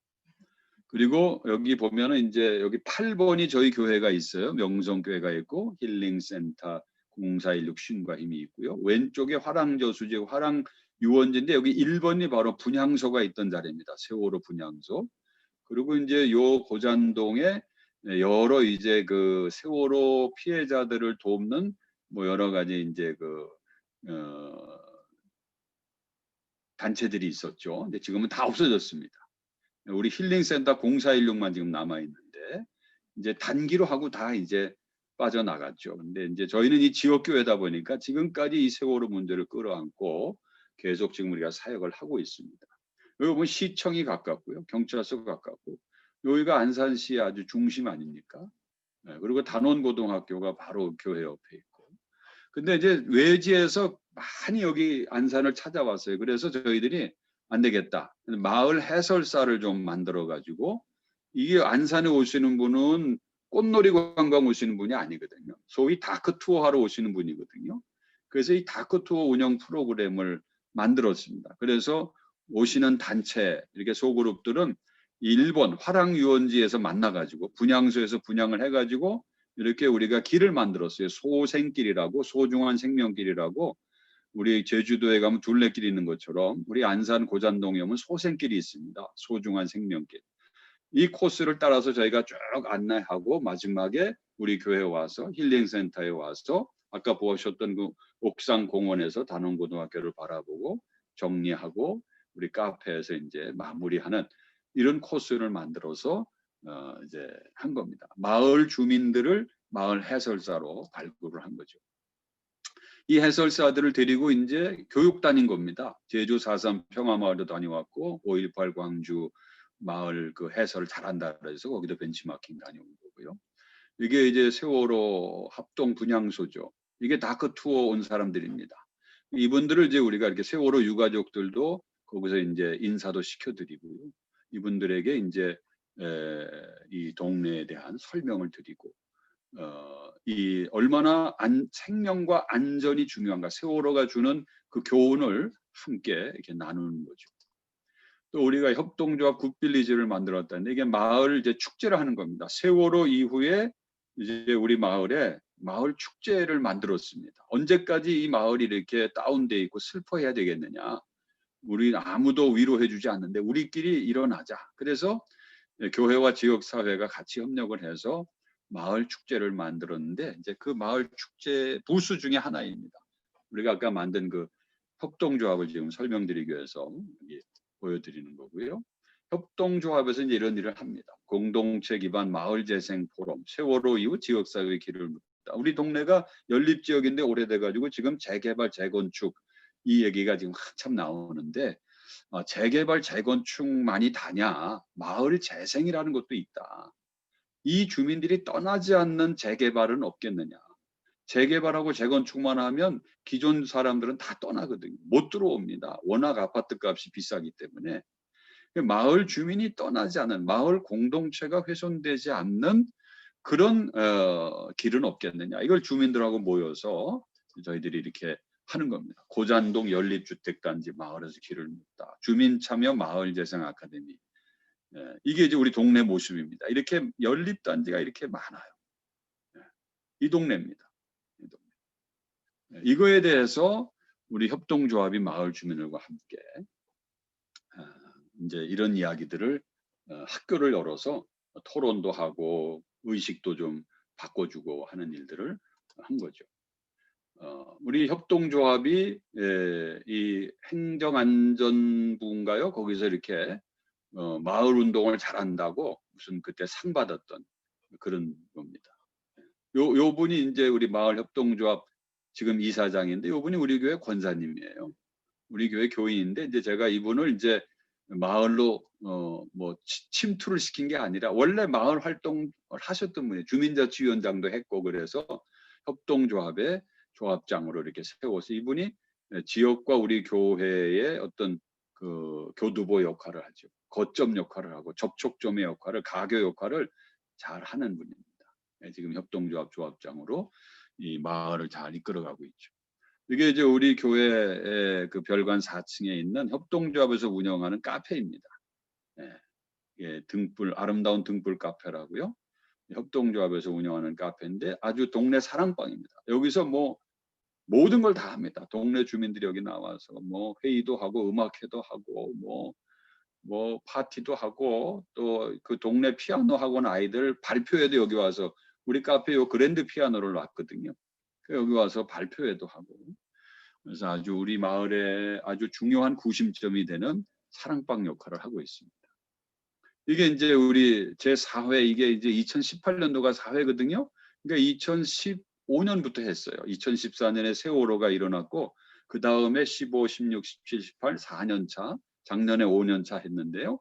S1: 그리고 여기 보면은 이제 여기 8번이 저희 교회가 있어요. 명성교회가 있고 힐링센터 0416 쉼과 힘이 있고요. 왼쪽에 화랑저수지 화랑 유원지인데 여기 1번이 바로 분향소가 있던 자리입니다. 세월호 분향소. 그리고 이제 요 고잔동에 여러 이제 그 세월호 피해자들을 돕는 뭐 여러 가지 이제 그 단체들이 있었죠. 근데 지금은 다 없어졌습니다. 우리 힐링센터 0416만 지금 남아 있는데 이제 단기로 하고 다 이제 빠져나갔죠. 근데 이제 저희는 이 지역교회다 보니까 지금까지 이 세월호 문제를 끌어안고 계속 지금 우리가 사역을 하고 있습니다. 여기 보면 시청이 가깝고요. 경찰서가 가깝고 여기가 안산시 아주 중심 아닙니까? 그리고 단원고등학교가 바로 교회 옆에 있고. 근데 이제 외지에서 많이 여기 안산을 찾아왔어요. 그래서 저희들이 안 되겠다. 마을 해설사를 좀 만들어 가지고 이게 안산에 오시는 분은 꽃놀이 관광 오시는 분이 아니거든요. 소위 다크 투어 하러 오시는 분이거든요. 그래서 이 다크 투어 운영 프로그램을 만들었습니다. 그래서 오시는 단체 이렇게 소그룹들은 일본 화랑 유원지에서 만나 가지고 분향소에서 분향을 해 가지고 이렇게 우리가 길을 만들었어요. 소생길이라고 소중한 생명길이라고 우리 제주도에 가면 둘레길이 있는 것처럼 우리 안산 고잔동에 오면 소생길이 있습니다. 소중한 생명길. 이 코스를 따라서 저희가 쭉 안내하고 마지막에 우리 교회에 와서 힐링센터에 와서 아까 보셨던 그 옥상 공원에서 단원고등학교를 바라보고 정리하고 우리 카페에서 이제 마무리하는 이런 코스를 만들어서 이제 한 겁니다. 마을 주민들을 마을 해설사로 발굴을 한 거죠. 이 해설사들을 데리고 이제 교육 다닌 겁니다. 제주 4.3 평화마을도 다녀왔고 5.18 광주 마을 그 해설을 잘한다 그래서 거기도 벤치마킹 다녀온 거고요. 이게 이제 세월호 합동 분향소죠. 이게 다크 투어 온 사람들입니다. 이분들을 이제 우리가 이렇게 세월호 유가족들도 거기서 이제 인사도 시켜드리고요. 이분들에게 이제 이 동네에 대한 설명을 드리고 이 얼마나 생명과 안전이 중요한가 세월호가 주는 그 교훈을 함께 이렇게 나누는 거죠. 또 우리가 협동조합 굿빌리지를 만들었다는데 이게 마을 이제 축제를 하는 겁니다. 세월호 이후에 이제 우리 마을에 마을 축제를 만들었습니다. 언제까지 이 마을이 이렇게 다운돼 있고 슬퍼해야 되겠느냐? 우리 아무도 위로해주지 않는데 우리끼리 일어나자. 그래서 교회와 지역 사회가 같이 협력을 해서 마을 축제를 만들었는데 이제 그 마을 축제 부스 중에 하나입니다. 우리가 아까 만든 그 협동조합을 지금 설명드리기 위해서 보여드리는 거고요. 협동조합에서 이제 이런 일을 합니다. 공동체 기반 마을 재생 포럼, 세월호 이후 지역사회의 길을 묻다. 우리 동네가 연립지역인데 오래돼가지고 지금 재개발, 재건축 이 얘기가 지금 한참 나오는데 재개발, 재건축만이 다냐? 마을 재생이라는 것도 있다. 이 주민들이 떠나지 않는 재개발은 없겠느냐? 재개발하고 재건축만 하면 기존 사람들은 다 떠나거든요. 못 들어옵니다. 워낙 아파트 값이 비싸기 때문에. 마을 주민이 떠나지 않은 마을 공동체가 훼손되지 않는 그런 길은 없겠느냐. 이걸 주민들하고 모여서 저희들이 이렇게 하는 겁니다. 고잔동 연립주택단지 마을에서 길을 묻다. 주민참여 마을재생 아카데미. 이게 이제 우리 동네 모습입니다. 이렇게 연립단지가 이렇게 많아요. 이 동네입니다. 이거에 대해서 우리 협동조합이 마을 주민들과 함께 이제 이런 이야기들을 학교를 열어서 토론도 하고 의식도 좀 바꿔주고 하는 일들을 한 거죠. 우리 협동조합이 이 행정안전부인가요? 거기서 이렇게 마을 운동을 잘한다고 무슨 그때 상 받았던 그런 겁니다. 요 분이 이제 우리 마을 협동조합 지금 이사장인데 요 분이 우리 교회 권사님이에요. 우리 교회 교인인데 이제 제가 이분을 이제 마을로 뭐 침투를 시킨 게 아니라 원래 마을 활동을 하셨던 분이 주민자치위원장도 했고 그래서 협동조합의 조합장으로 이렇게 세워서 이분이 지역과 우리 교회의 어떤 그 교두보 역할을 하죠. 거점 역할을 하고 접촉점의 역할을 가교 역할을 잘 하는 분입니다. 지금 협동조합 조합장으로 이 마을을 잘 이끌어가고 있죠. 이게 이제 우리 교회의 그 별관 4층에 있는 협동조합에서 운영하는 카페입니다. 예, 등불 아름다운 등불 카페라고요. 협동조합에서 운영하는 카페인데 아주 동네 사랑방입니다. 여기서 뭐 모든 걸 다 합니다. 동네 주민들이 여기 나와서 뭐 회의도 하고 음악회도 하고 뭐 파티도 하고 또 그 동네 피아노 학원 아이들 발표회도 여기 와서 우리 카페 요 그랜드 피아노를 놨거든요. 여기 와서 발표회도 하고 그래서 아주 우리 마을에 아주 중요한 구심점이 되는 사랑방 역할을 하고 있습니다. 이게 이제 우리 제4회 이게 이제 2018년도가 4회거든요. 그러니까 2015년부터 했어요. 2014년에 세월호가 일어났고 그 다음에 15, 16, 17, 18 4년 차, 작년에 5년 차 했는데요.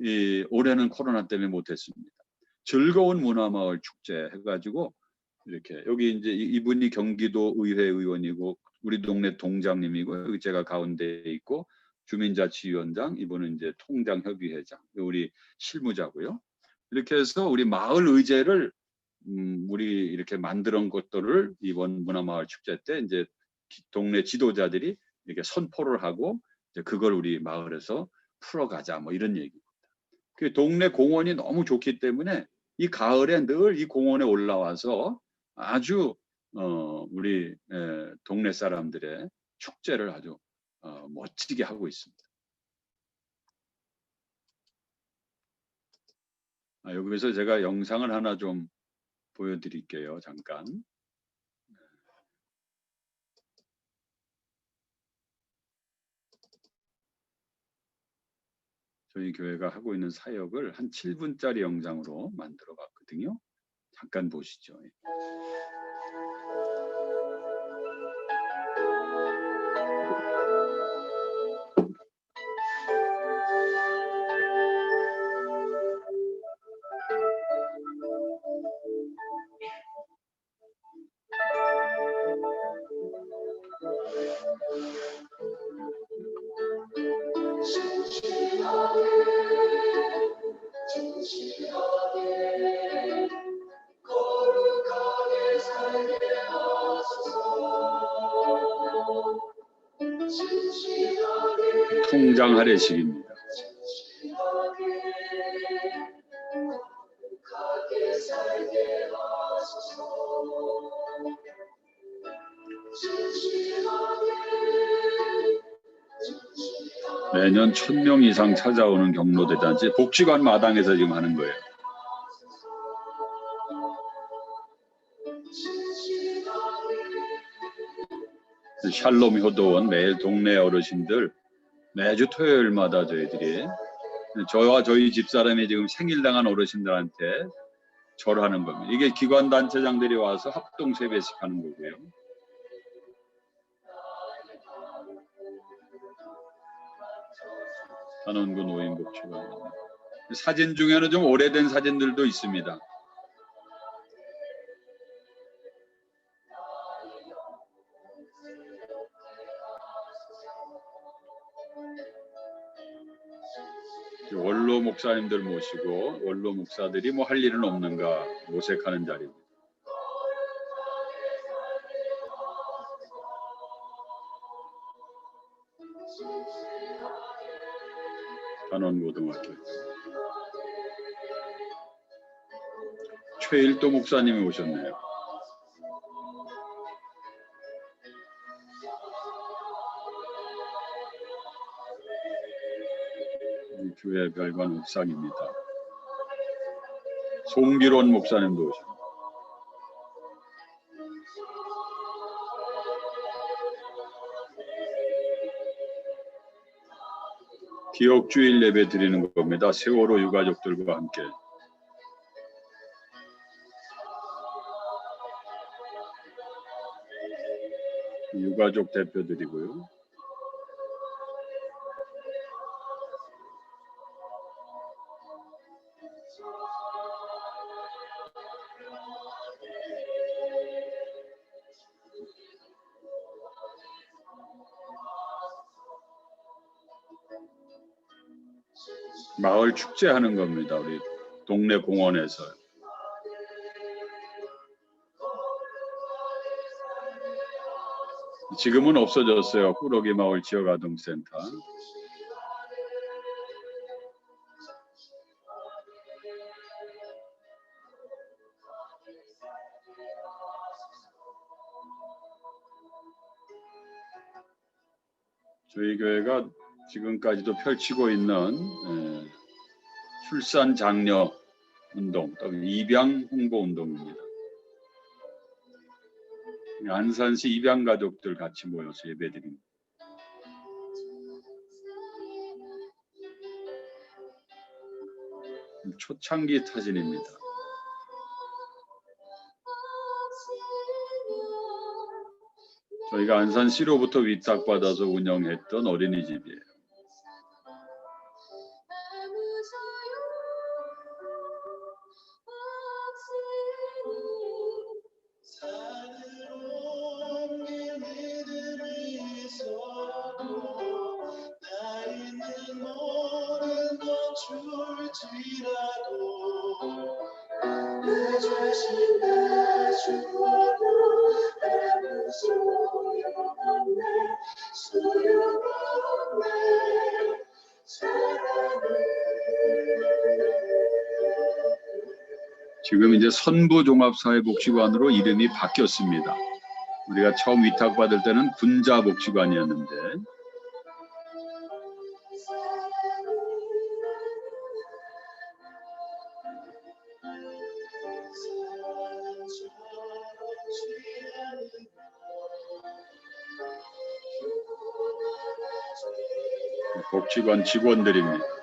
S1: 이 올해는 코로나 때문에 못했습니다. 즐거운 문화마을 축제 해가지고 이렇게 여기 이제 이분이 경기도 의회 의원이고 우리 동네 동장님이고 여기 제가 가운데 있고 주민자치위원장 이분은 이제 통장협의회장 우리 실무자고요. 이렇게 해서 우리 마을 의제를 우리 이렇게 만드는 것들을 이번 문화마을 축제 때 이제 동네 지도자들이 이렇게 선포를 하고 이제 그걸 우리 마을에서 풀어가자 뭐 이런 얘기입니다. 그 동네 공원이 너무 좋기 때문에 이 가을에 늘 이 공원에 올라와서 아주 우리 동네 사람들의 축제를 아주 멋지게 하고 있습니다. 여기서 제가 영상을 하나 좀 보여드릴게요. 잠깐. 저희 교회가 하고 있는 사역을 한 7분짜리 영상으로 만들어 봤거든요. 잠깐 보시죠. 성장 할애식입니다. 매년 1000명 이상 찾아오는 경로대단지 복지관 마당에서 지금 하는 거예요. 샬롬 효도원 매일 동네 어르신들 매주 토요일마다 저희들이 저와 저희 집사람이 지금 생일당한 어르신들한테 절하는 겁니다. 이게 기관단체장들이 와서 합동 세배식 하는 거고요. 단원구 노인복지관. 사진 중에는 좀 오래된 사진들도 있습니다. 원로 목사님들 모시고 원로 목사들이 뭐 할 일은 없는가 모색하는 자리입니다. 단원고등학교. 최일도 목사님이 오셨네요. 교회 별관 옥상입니다. 송기론 목사님도 오십니다. 기억주일 예배 드리는 겁니다. 세월호 유가족들과 함께. 유가족 대표들이고요. 마을 축제하는 겁니다. 우리 동네 공원에서. 지금은 없어졌어요. 꾸러기 마을 지역아동센터. 저희 교회가 지금까지도 펼치고 있는 출산 장려 운동 또는 입양 홍보 운동입니다. 안산시 입양 가족들 같이 모여서 예배드립니다. 초창기 사진입니다. 저희가 안산시로부터 위탁받아서 운영했던 어린이집이에요. 지금 이제 선부종합사회복지관으로 이름이 바뀌었습니다. 우리가 처음 위탁받을 때는 군자복지관이었는데 복지관 직원들입니다.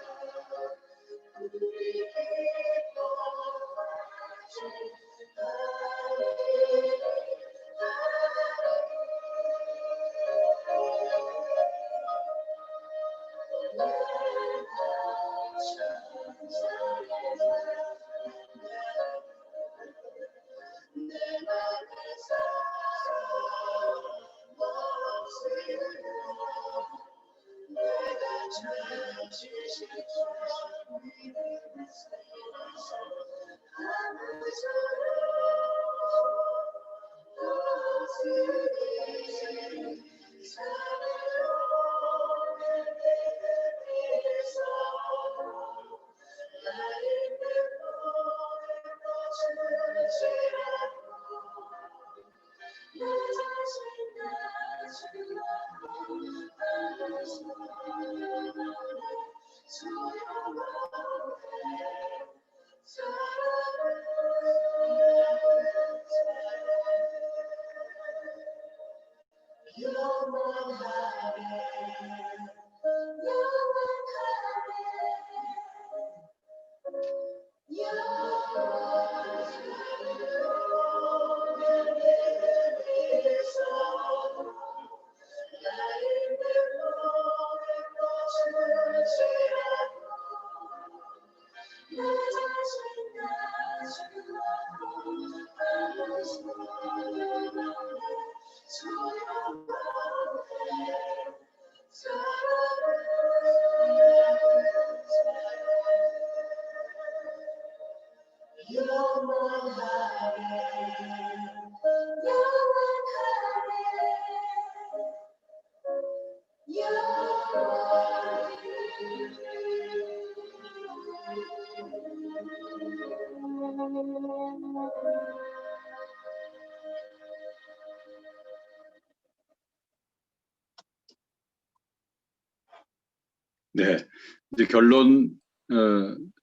S1: 네, 이제 결론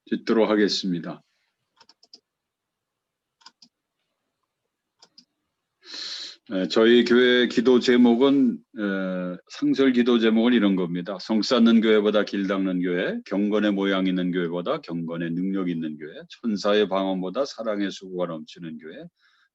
S1: 짓도록 하겠습니다. 저희 교회 기도 제목은 상설 기도 제목은 이런 겁니다. 성 쌓는 교회보다 길 닦는 교회, 경건의 모양 있는 교회보다 경건의 능력 있는 교회, 천사의 방언보다 사랑의 수고가 넘치는 교회,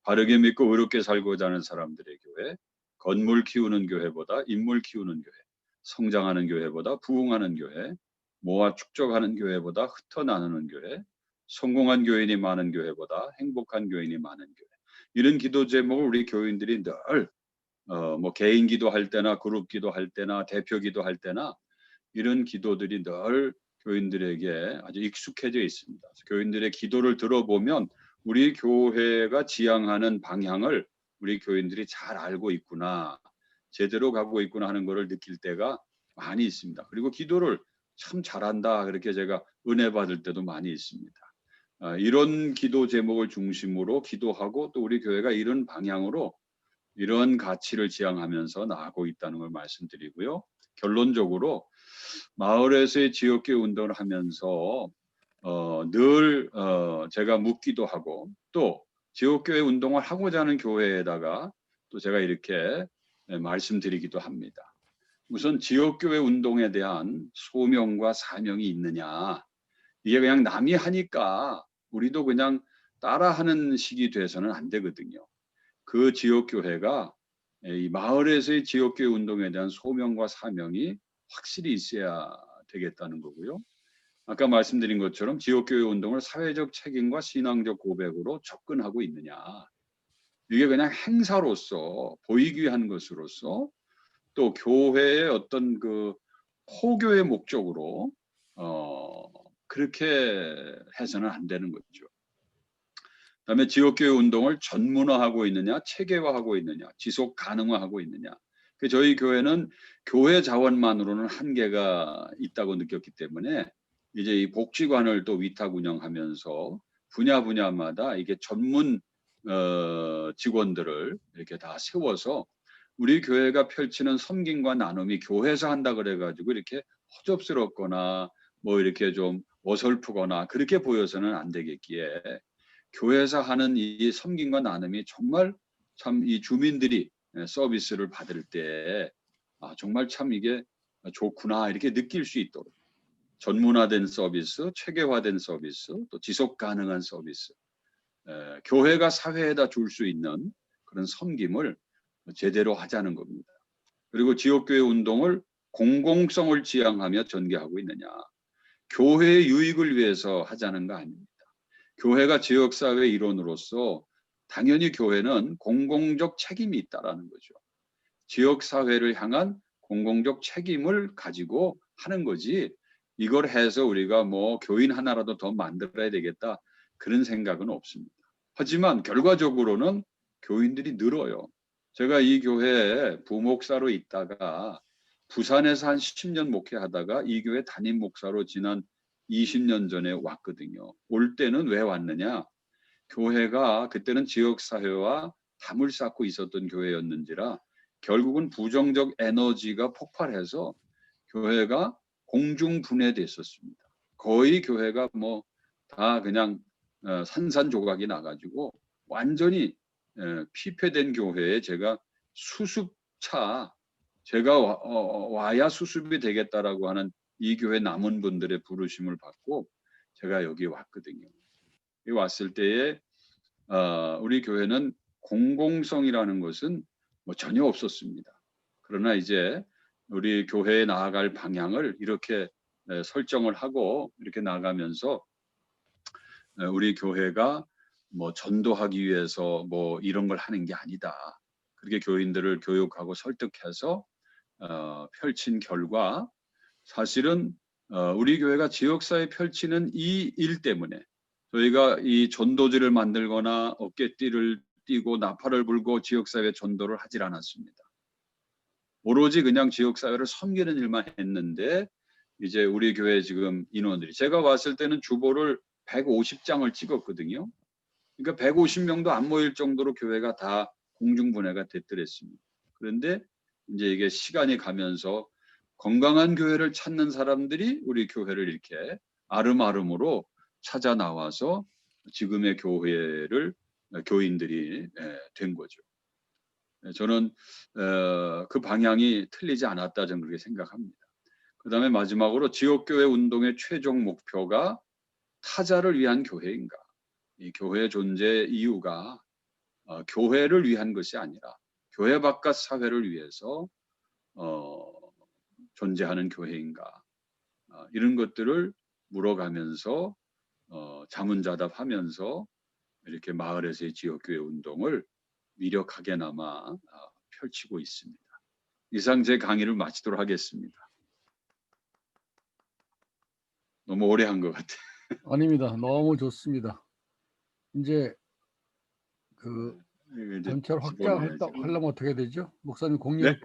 S1: 바르게 믿고 의롭게 살고자 하는 사람들의 교회, 건물 키우는 교회보다 인물 키우는 교회, 성장하는 교회보다 부흥하는 교회, 모아 축적하는 교회보다 흩어 나누는 교회, 성공한 교인이 많은 교회보다 행복한 교인이 많은 교회. 이런 기도 제목을 우리 교인들이 늘 뭐 개인 기도할 때나 그룹 기도할 때나 대표 기도할 때나 이런 기도들이 늘 교인들에게 아주 익숙해져 있습니다. 교인들의 기도를 들어보면 우리 교회가 지향하는 방향을 우리 교인들이 잘 알고 있구나, 제대로 가고 있구나 하는 것을 느낄 때가 많이 있습니다. 그리고 기도를 참 잘한다 그렇게 제가 은혜 받을 때도 많이 있습니다. 이런 기도 제목을 중심으로 기도하고 또 우리 교회가 이런 방향으로 이런 가치를 지향하면서 나아가고 있다는 걸 말씀드리고요. 결론적으로 마을에서의 지역교회 운동을 하면서 늘 제가 묻기도 하고 또 지역교회 운동을 하고자 하는 교회에다가 또 제가 이렇게 말씀드리기도 합니다. 우선 지역교회 운동에 대한 소명과 사명이 있느냐, 이게 그냥 남이 하니까 우리도 그냥 따라하는 식이 돼서는 안 되거든요. 그 지역교회가 이 마을에서의 지역교회 운동에 대한 소명과 사명이 확실히 있어야 되겠다는 거고요. 아까 말씀드린 것처럼 지역교회 운동을 사회적 책임과 신앙적 고백으로 접근하고 있느냐. 이게 그냥 행사로서 보이기 위한 것으로서 또 교회의 어떤 그 포교의 목적으로 그렇게 해서는 안 되는 거죠. 그다음에 지역교회 운동을 전문화하고 있느냐, 체계화하고 있느냐, 지속 가능화하고 있느냐. 저희 교회는 교회 자원만으로는 한계가 있다고 느꼈기 때문에 이제 이 복지관을 또 위탁 운영하면서 분야마다 이게 전문 직원들을 이렇게 다 세워서 우리 교회가 펼치는 섬김과 나눔이 교회에서 한다 그래가지고 이렇게 허접스럽거나 뭐 이렇게 좀 어설프거나 그렇게 보여서는 안 되겠기에 교회에서 하는 이 섬김과 나눔이 정말 참 이 주민들이 서비스를 받을 때 정말 참 이게 좋구나 이렇게 느낄 수 있도록 전문화된 서비스, 체계화된 서비스, 또 지속 가능한 서비스, 교회가 사회에다 줄 수 있는 그런 섬김을 제대로 하자는 겁니다. 그리고 지역교회 운동을 공공성을 지향하며 전개하고 있느냐. 교회의 유익을 위해서 하자는 거 아닙니다. 교회가 지역사회 일원으로서 당연히 교회는 공공적 책임이 있다라는 거죠. 지역사회를 향한 공공적 책임을 가지고 하는 거지 이걸 해서 우리가 뭐 교인 하나라도 더 만들어야 되겠다 그런 생각은 없습니다. 하지만 결과적으로는 교인들이 늘어요. 제가 이 교회에 부목사로 있다가 부산에서 한 10년 목회하다가 이 교회 담임 목사로 지난 20년 전에 왔거든요. 올 때는 왜 왔느냐? 교회가 그때는 지역사회와 담을 쌓고 있었던 교회였는지라 결국은 부정적 에너지가 폭발해서 교회가 공중분해됐었습니다. 거의 교회가 뭐 다 그냥 산산조각이 나가지고 완전히 피폐된 교회에 제가 수습차 제가 와야 수습이 되겠다라고 하는 이 교회 남은 분들의 부르심을 받고 제가 여기 왔거든요. 여기 왔을 때에 우리 교회는 공공성이라는 것은 뭐 전혀 없었습니다. 그러나 이제 우리 교회에 나아갈 방향을 이렇게 설정을 하고 이렇게 나가면서 우리 교회가 뭐 전도하기 위해서 뭐 이런 걸 하는 게 아니다. 그렇게 교인들을 교육하고 설득해서 펼친 결과 사실은 우리 교회가 지역사회 펼치는 이 일 때문에 저희가 이 전도지를 만들거나 어깨띠를 띠고 나팔을 불고 지역사회 전도를 하질 않았습니다. 오로지 그냥 지역사회를 섬기는 일만 했는데 이제 우리 교회 지금 인원들이 제가 왔을 때는 주보를 150장을 찍었거든요. 그러니까 150명도 안 모일 정도로 교회가 다 공중분해가 됐더랬습니다. 그런데 이제 이게 시간이 가면서 건강한 교회를 찾는 사람들이 우리 교회를 이렇게 아름아름으로 찾아 나와서 지금의 교회를 교인들이 된 거죠. 저는 그 방향이 틀리지 않았다 저는 그렇게 생각합니다. 그다음에 마지막으로 지역교회 운동의 최종 목표가 타자를 위한 교회인가? 이 교회 존재 이유가 교회를 위한 것이 아니라 교회 바깥 사회를 위해서 존재하는 교회인가? 이런 것들을 물어가면서 자문자답하면서 이렇게 마을에서의 지역교회 운동을 미력하게나마 펼치고 있습니다. 이상 제 강의를 마치도록 하겠습니다. 너무 오래 한 것 같아요.
S2: 아닙니다. 너무 좋습니다. 이제 그 전체를 확장하려면 어떻게 되죠? 목사님 공유.
S1: 네,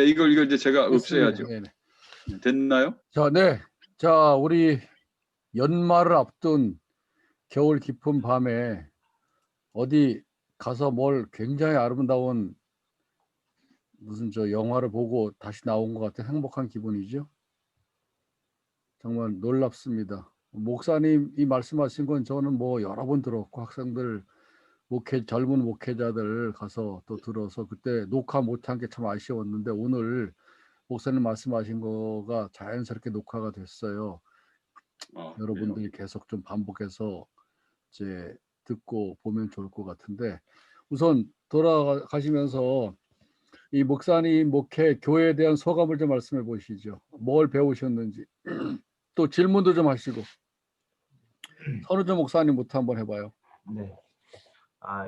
S1: 이걸 이제 제가 없애야죠.
S2: 네네.
S1: 됐나요?
S2: 자, 네. 자, 우리 연말을 앞둔 겨울 깊은 밤에 어디 가서 뭘 굉장히 아름다운 무슨 저 영화를 보고 다시 나온 것 같은 행복한 기분이죠. 정말 놀랍습니다. 목사님이 말씀하신 건 저는 뭐 여러 번 들었고 학생들 젊은 목회자들 가서 또 들어서 그때 녹화 못한 게 참 아쉬웠는데 오늘 목사님 말씀하신 거가 자연스럽게 녹화가 됐어요. 여러분들이 계속 좀 반복해서 이제 듣고 보면 좋을 것 같은데 우선 돌아가시면서 이 목사님 목회 교회에 대한 소감을 좀 말씀해 보시죠. 뭘 배우셨는지 또 질문도 좀 하시고 선우정 목사님부터 한번 해봐요.
S3: 네.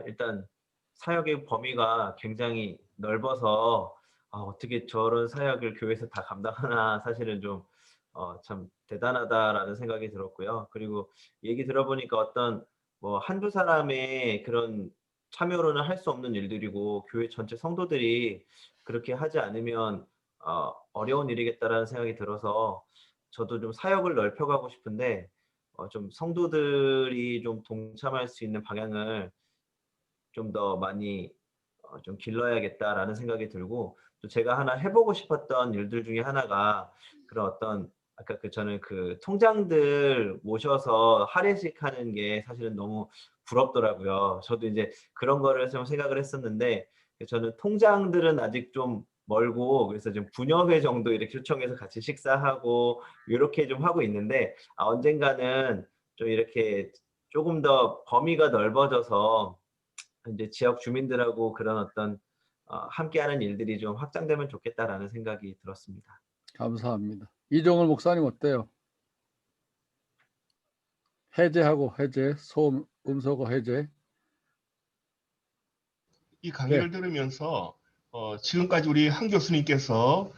S3: 일단 사역의 범위가 굉장히 넓어서 어떻게 저런 사역을 교회에서 다 감당하나 사실은 좀 참 대단하다라는 생각이 들었고요. 그리고 얘기 들어보니까 어떤 뭐 한두 사람의 그런 참여로는 할 수 없는 일들이고 교회 전체 성도들이 그렇게 하지 않으면 어려운 일이겠다라는 생각이 들어서 저도 좀 사역을 넓혀가고 싶은데 좀 성도들이 좀 동참할 수 있는 방향을 좀 더 많이 좀 길러야겠다라는 생각이 들고 또 제가 하나 해보고 싶었던 일들 중에 하나가 그런 어떤 아까 저는 그 통장들 모셔서 할애식 하는 게 사실은 너무 부럽더라고요. 저도 이제 그런 거를 좀 생각을 했었는데 저는 통장들은 아직 좀 멀고 그래서 좀 부녀회 정도 이렇게 초청해서 같이 식사하고 이렇게 좀 하고 있는데 언젠가는 좀 이렇게 조금 더 범위가 넓어져서 이제 지역 주민들하고 그런 어떤 함께하는 일들이 좀 확장되면 좋겠다라는 생각이 들었습니다.
S2: 감사합니다. 이종을 목사님 어때요? 해제하고 해제, 소음 음소거 해제.
S4: 이 강의를 들으면서 지금까지 우리 한 교수님께서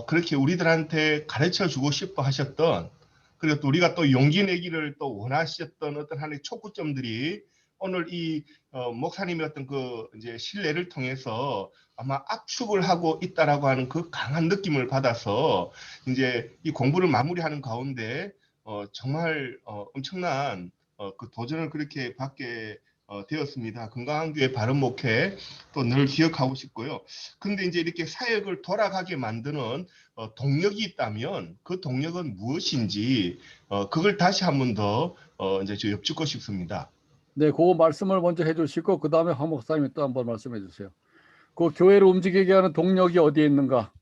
S4: 그렇게 우리들한테 가르쳐 주고 싶어 하셨던 그리고 또 우리가 또 용기 내기를 또 원하셨던 어떤 하나의 촉구점들이 오늘 이 목사님의 어떤 그 이제 신뢰를 통해서 아마 압축을 하고 있다라고 하는 그 강한 느낌을 받아서 이제 이 공부를 마무리하는 가운데 정말 엄청난 그 도전을 그렇게 받게 되었습니다. 건강한 교회 바른 목회 또 늘 기억하고 싶고요. 근데 이제 이렇게 사역을 돌아가게 만드는 동력이 있다면 그 동력은 무엇인지 그걸 다시 한 번 더 이제 저 여쭙고 싶습니다.
S2: 네, 그 말씀을 먼저 해주시고 그 다음에 황 목사님이 또 한번 말씀해 주세요. 그 교회를 움직이게 하는 동력이 어디에 있는가?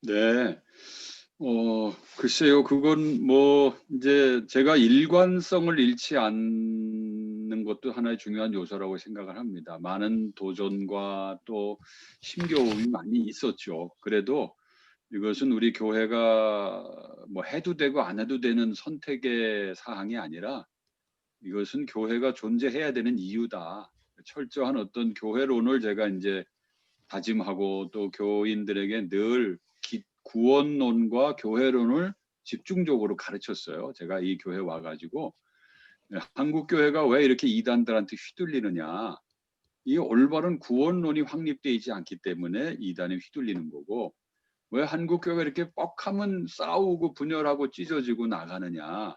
S1: 네. 글쎄요. 그건 뭐 이제 제가 일관성을 잃지 않는 것도 하나의 중요한 요소라고 생각을 합니다. 많은 도전과 또 힘겨움이 많이 있었죠. 그래도 이것은 우리 교회가 뭐 해도 되고 안 해도 되는 선택의 사항이 아니라 이것은 교회가 존재해야 되는 이유다. 철저한 어떤 교회론을 제가 이제 다짐하고 또 교인들에게 늘 구원론과 교회론을 집중적으로 가르쳤어요. 제가 이 교회 와가지고 한국 교회가 왜 이렇게 이단들한테 휘둘리느냐? 이 올바른 구원론이 확립되어 있지 않기 때문에 이단에 휘둘리는 거고, 왜 한국 교회가 이렇게 뻑하면 싸우고 분열하고 찢어지고 나가느냐?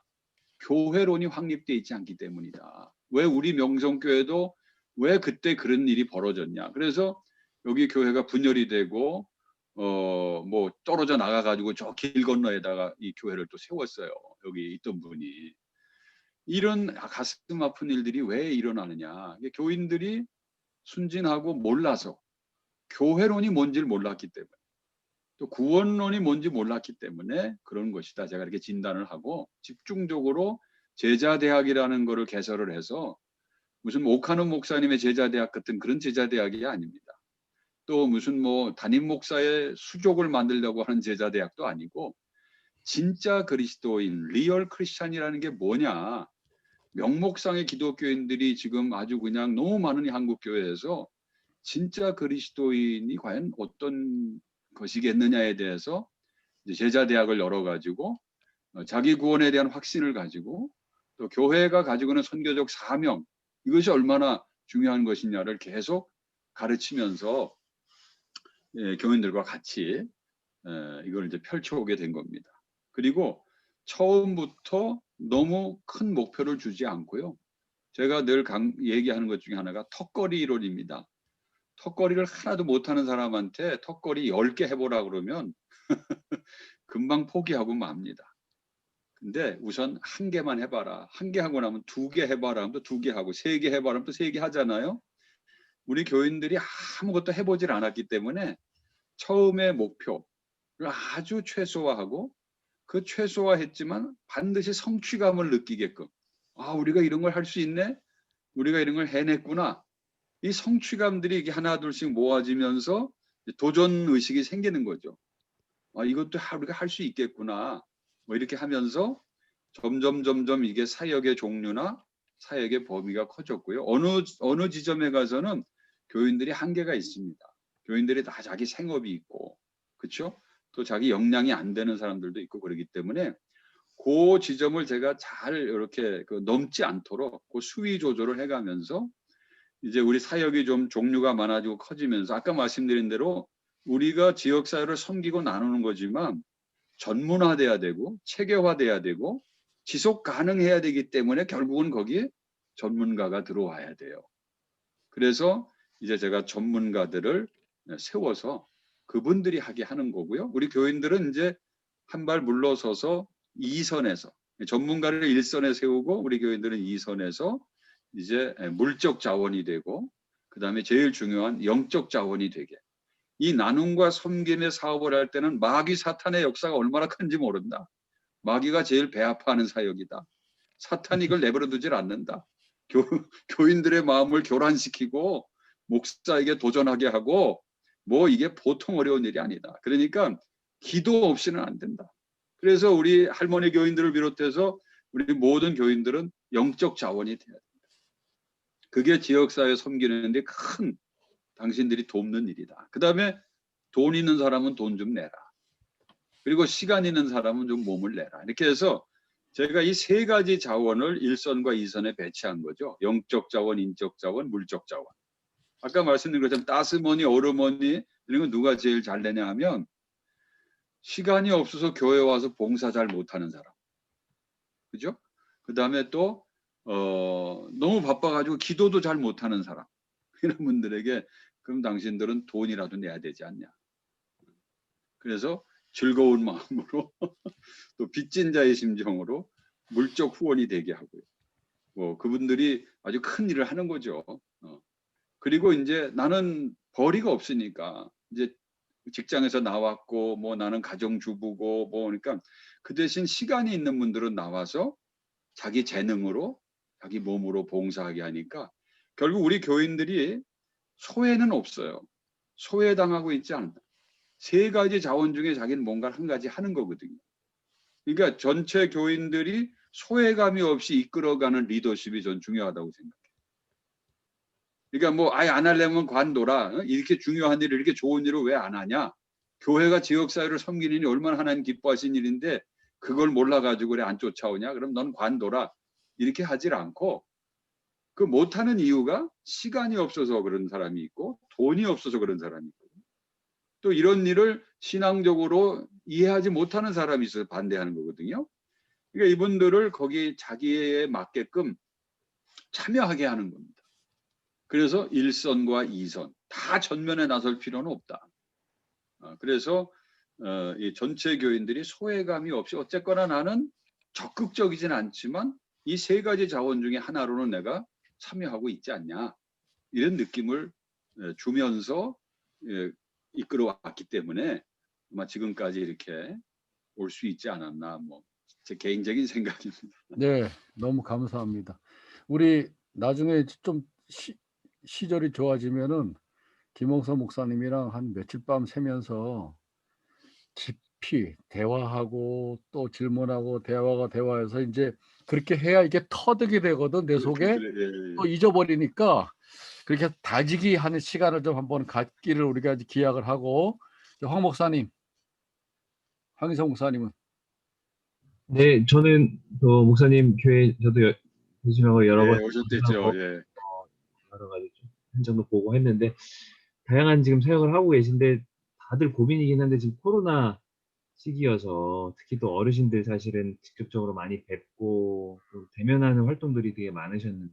S1: 교회론이 확립되어 있지 않기 때문이다. 왜 우리 명성교회도 왜 그때 그런 일이 벌어졌냐? 그래서 여기 교회가 분열이 되고 뭐 떨어져 나가가지고 저 길 건너에다가 이 교회를 또 세웠어요. 여기 있던 분이. 이런 가슴 아픈 일들이 왜 일어나느냐? 이게 교인들이 순진하고 몰라서 교회론이 뭔지를 몰랐기 때문에 또 구원론이 뭔지 몰랐기 때문에 그런 것이다. 제가 이렇게 진단을 하고 집중적으로 제자대학이라는 거를 개설을 해서 무슨 오카노 목사님의 제자대학 같은 그런 제자대학이 아닙니다. 또 무슨 뭐 담임 목사의 수족을 만들려고 하는 제자대학도 아니고 진짜 그리스도인 리얼 크리스찬이라는 게 뭐냐. 명목상의 기독교인들이 지금 아주 그냥 너무 많은 한국 교회에서 진짜 그리스도인이 과연 어떤 것이겠느냐에 대해서 제자대학을 열어가지고 자기 구원에 대한 확신을 가지고 또 교회가 가지고 있는 선교적 사명 이것이 얼마나 중요한 것이냐를 계속 가르치면서 교인들과 같이 이걸 이제 펼쳐오게 된 겁니다. 그리고 처음부터 너무 큰 목표를 주지 않고요. 제가 늘 얘기하는 것 중에 하나가 턱걸이 이론입니다. 턱걸이를 하나도 못하는 사람한테 턱걸이 10개 해보라 그러면 금방 포기하고 맙니다. 근데 우선 1개만 해봐라. 1개 하고 나면 2개 해봐라 하면 또 2개 하고 3개 해봐라 하면 또 3개 하잖아요. 우리 교인들이 아무것도 해보질 않았기 때문에 처음의 목표를 아주 최소화하고 그 최소화했지만 반드시 성취감을 느끼게끔 우리가 이런 걸 할 수 있네? 우리가 이런 걸 해냈구나. 이 성취감들이 이게 하나 둘씩 모아지면서 도전 의식이 생기는 거죠. 이것도 우리가 할 수 있겠구나. 뭐 이렇게 하면서 점점 이게 사역의 종류나 사역의 범위가 커졌고요. 어느 지점에 가서는 교인들이 한계가 있습니다. 교인들이 다 자기 생업이 있고, 그렇죠? 또 자기 역량이 안 되는 사람들도 있고 그러기 때문에 그 지점을 제가 잘 이렇게 넘지 않도록 그 수위 조절을 해가면서 이제 우리 사역이 좀 종류가 많아지고 커지면서 아까 말씀드린 대로 우리가 지역사회를 섬기고 나누는 거지만 전문화돼야 되고 체계화돼야 되고 지속 가능해야 되기 때문에 결국은 거기에 전문가가 들어와야 돼요. 그래서 이제 제가 전문가들을 세워서 그분들이 하게 하는 거고요. 우리 교인들은 이제 한 발 물러서서 2선에서 전문가를 1선에 세우고 우리 교인들은 2선에서 이제 물적 자원이 되고 그다음에 제일 중요한 영적 자원이 되게 이 나눔과 섬김의 사업을 할 때는 마귀 사탄의 역사가 얼마나 큰지 모른다. 마귀가 제일 배 아파하는 사역이다. 사탄이 이걸 내버려 두질 않는다. 교인들의 마음을 교란시키고 목사에게 도전하게 하고 뭐 이게 보통 어려운 일이 아니다. 그러니까 기도 없이는 안 된다. 그래서 우리 할머니 교인들을 비롯해서 우리 모든 교인들은 영적 자원이 돼야 된다. 그게 지역사회 섬기는데 큰 당신들이 돕는 일이다. 그 다음에 돈 있는 사람은 돈 좀 내라. 그리고 시간 있는 사람은 좀 몸을 내라. 이렇게 해서 제가 이 3가지 자원을 1선과 2선에 배치한 거죠. 영적 자원, 인적 자원, 물적 자원. 아까 말씀드린 것처럼 따스머니, 어르머니 이런 건 누가 제일 잘 내냐 하면 시간이 없어서 교회 와서 봉사 잘 못하는 사람. 그죠? 그 다음에 또 너무 바빠가지고 기도도 잘 못하는 사람. 이런 분들에게 그럼 당신들은 돈이라도 내야 되지 않냐. 그래서 즐거운 마음으로 또 빚진 자의 심정으로 물적 후원이 되게 하고요. 뭐 그분들이 아주 큰 일을 하는 거죠. 그리고 이제 나는 벌이가 없으니까 이제 직장에서 나왔고 뭐 나는 가정주부고 뭐 그러니까 그 대신 시간이 있는 분들은 나와서 자기 재능으로 자기 몸으로 봉사하게 하니까 결국 우리 교인들이 소외는 없어요. 소외당하고 있지 않다. 세 가지 자원 중에 자기는 뭔가를 한 가지 하는 거거든요. 그러니까 전체 교인들이 소외감이 없이 이끌어가는 리더십이 전 중요하다고 생각해요. 그러니까 뭐 아예 안 하려면 관둬라. 이렇게 중요한 일을 이렇게 좋은 일을 왜 안 하냐. 교회가 지역사회를 섬기는 일이 얼마나 하나님 기뻐하신 일인데 그걸 몰라가지고 그래 안 쫓아오냐. 그럼 넌 관둬라. 이렇게 하질 않고 그 못하는 이유가 시간이 없어서 그런 사람이 있고 돈이 없어서 그런 사람이 있고 또 이런 일을 신앙적으로 이해하지 못하는 사람이 있어서 반대하는 거거든요. 그러니까 이분들을 거기 자기에 맞게끔 참여하게 하는 겁니다. 그래서 1선과 2선 다 전면에 나설 필요는 없다. 그래서 이 전체 교인들이 소외감이 없이 어쨌거나 나는 적극적이진 않지만 이 세 가지 자원 중에 하나로는 내가 참여하고 있지 않냐 이런 느낌을 주면서 이끌어왔기 때문에 아마 지금까지 이렇게 올 수 있지 않았나 뭐 제 개인적인 생각입니다.
S2: 네, 너무 감사합니다. 우리 나중에 좀 시절이 좋아지면은 김홍서 목사님이랑 한 며칠 밤 새면서 깊이 대화하고 또 질문하고 대화해서 이제 그렇게 해야 이게 터득이 되거든 내 속에. 또 잊어버리니까 그렇게 다지기 하는 시간을 좀 한번 갖기를 우리가 기약을 하고. 황 목사님, 황희성 목사님은
S5: 네, 저는 목사님 교회 저도 교수님하고 여러 번
S1: 오셨겠죠. 예.
S5: 여러 가지 좀 현장도 보고 했는데 다양한 지금 사역을 하고 계신데 다들 고민이긴 한데 지금 코로나 시기여서 특히 또 어르신들 사실은 직접적으로 많이 뵙고 또 대면하는 활동들이 되게 많으셨는데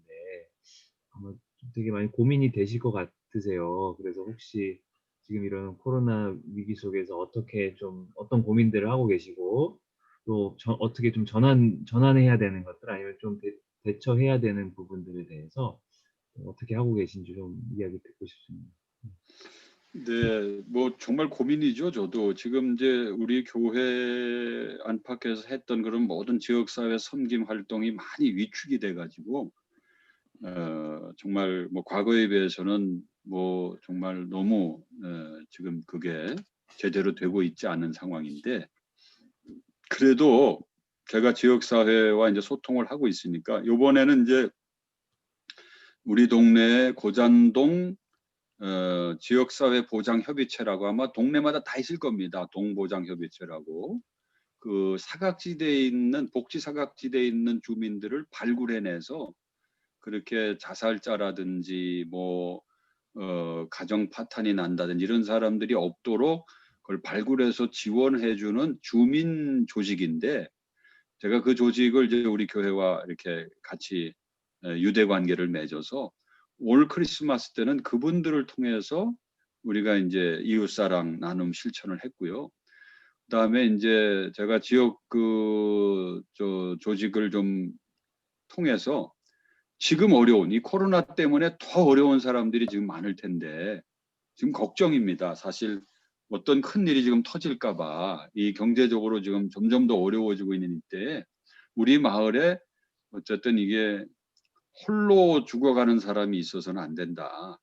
S5: 아마 좀 되게 많이 고민이 되실 것 같으세요. 그래서 혹시 지금 이런 코로나 위기 속에서 어떻게 좀 어떤 고민들을 하고 계시고 또 어떻게 좀 전환해야 되는 것들 아니면 좀 대처해야 되는 부분들에 대해서 어떻게 하고 계신지 좀 이야기 듣고 싶습니다.
S1: 네, 뭐 정말 고민이죠. 저도 지금 이제 우리 교회 안팎에서 했던 그런 모든 지역사회 섬김 활동이 많이 위축이 돼가지고 정말 뭐 과거에 비해서는 뭐 정말 너무 지금 그게 제대로 되고 있지 않은 상황인데 그래도 제가 지역사회와 이제 소통을 하고 있으니까 이번에는 이제 우리 동네 고잔동 지역사회 보장협의체라고 아마 동네마다 다 있을 겁니다. 동보장협의체라고 그 사각지대에 있는 복지 사각지대에 있는 주민들을 발굴해내서 그렇게 자살자라든지 뭐 가정 파탄이 난다든지 이런 사람들이 없도록 그걸 발굴해서 지원해주는 주민 조직인데 제가 그 조직을 이제 우리 교회와 이렇게 같이 유대 관계를 맺어서 올 크리스마스 때는 그분들을 통해서 우리가 이제 이웃사랑 나눔 실천을 했고요. 그다음에 이제 제가 지역 조직을 좀 통해서 지금 어려운 이 코로나 때문에 더 어려운 사람들이 지금 많을 텐데 지금 걱정입니다. 사실 어떤 큰 일이 지금 터질까 봐 이 경제적으로 지금 점점 더 어려워지고 있는 이때에 우리 마을에 어쨌든 이게 홀로 죽어가는 사람이 있어서는 안 된다.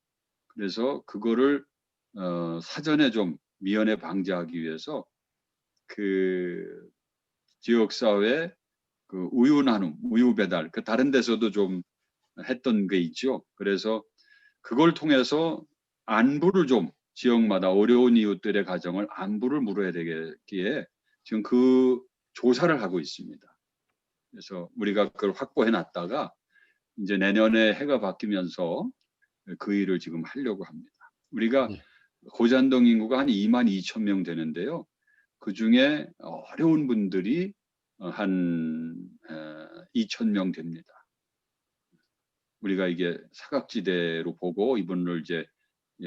S1: 그래서 그거를 사전에 좀 미연에 방지하기 위해서 그 지역사회 그 우유 나눔, 우유 배달 그 다른 데서도 좀 했던 게 있죠. 그래서 그걸 통해서 안부를 좀 지역마다 어려운 이웃들의 가정을 안부를 물어야 되기에 지금 그 조사를 하고 있습니다. 그래서 우리가 그걸 확보해 놨다가 이제 내년에 해가 바뀌면서 그 일을 지금 하려고 합니다. 우리가 고잔동 인구가 한 22,000명 되는데요. 그 중에 어려운 분들이 한 2,000명 됩니다. 우리가 이게 사각지대로 보고 이분을 이제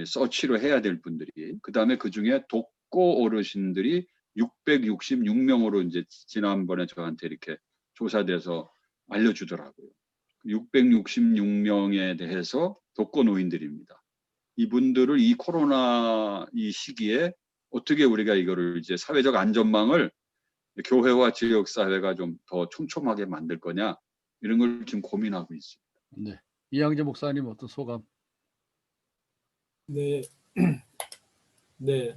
S1: 서치로 해야 될 분들이 그다음에 그 중에 독거 어르신들이 666명으로 이제 지난번에 저한테 이렇게 조사돼서 알려주더라고요. 666명에 대해서 독거 노인들입니다. 이분들을 이 코로나 이 시기에 어떻게 우리가 이거를 이제 사회적 안전망을 교회와 지역 사회가 좀 더 촘촘하게 만들 거냐 이런 걸 지금 고민하고 있습니다.
S2: 네. 이양재 목사님 어떤 소감?
S6: 네, 네.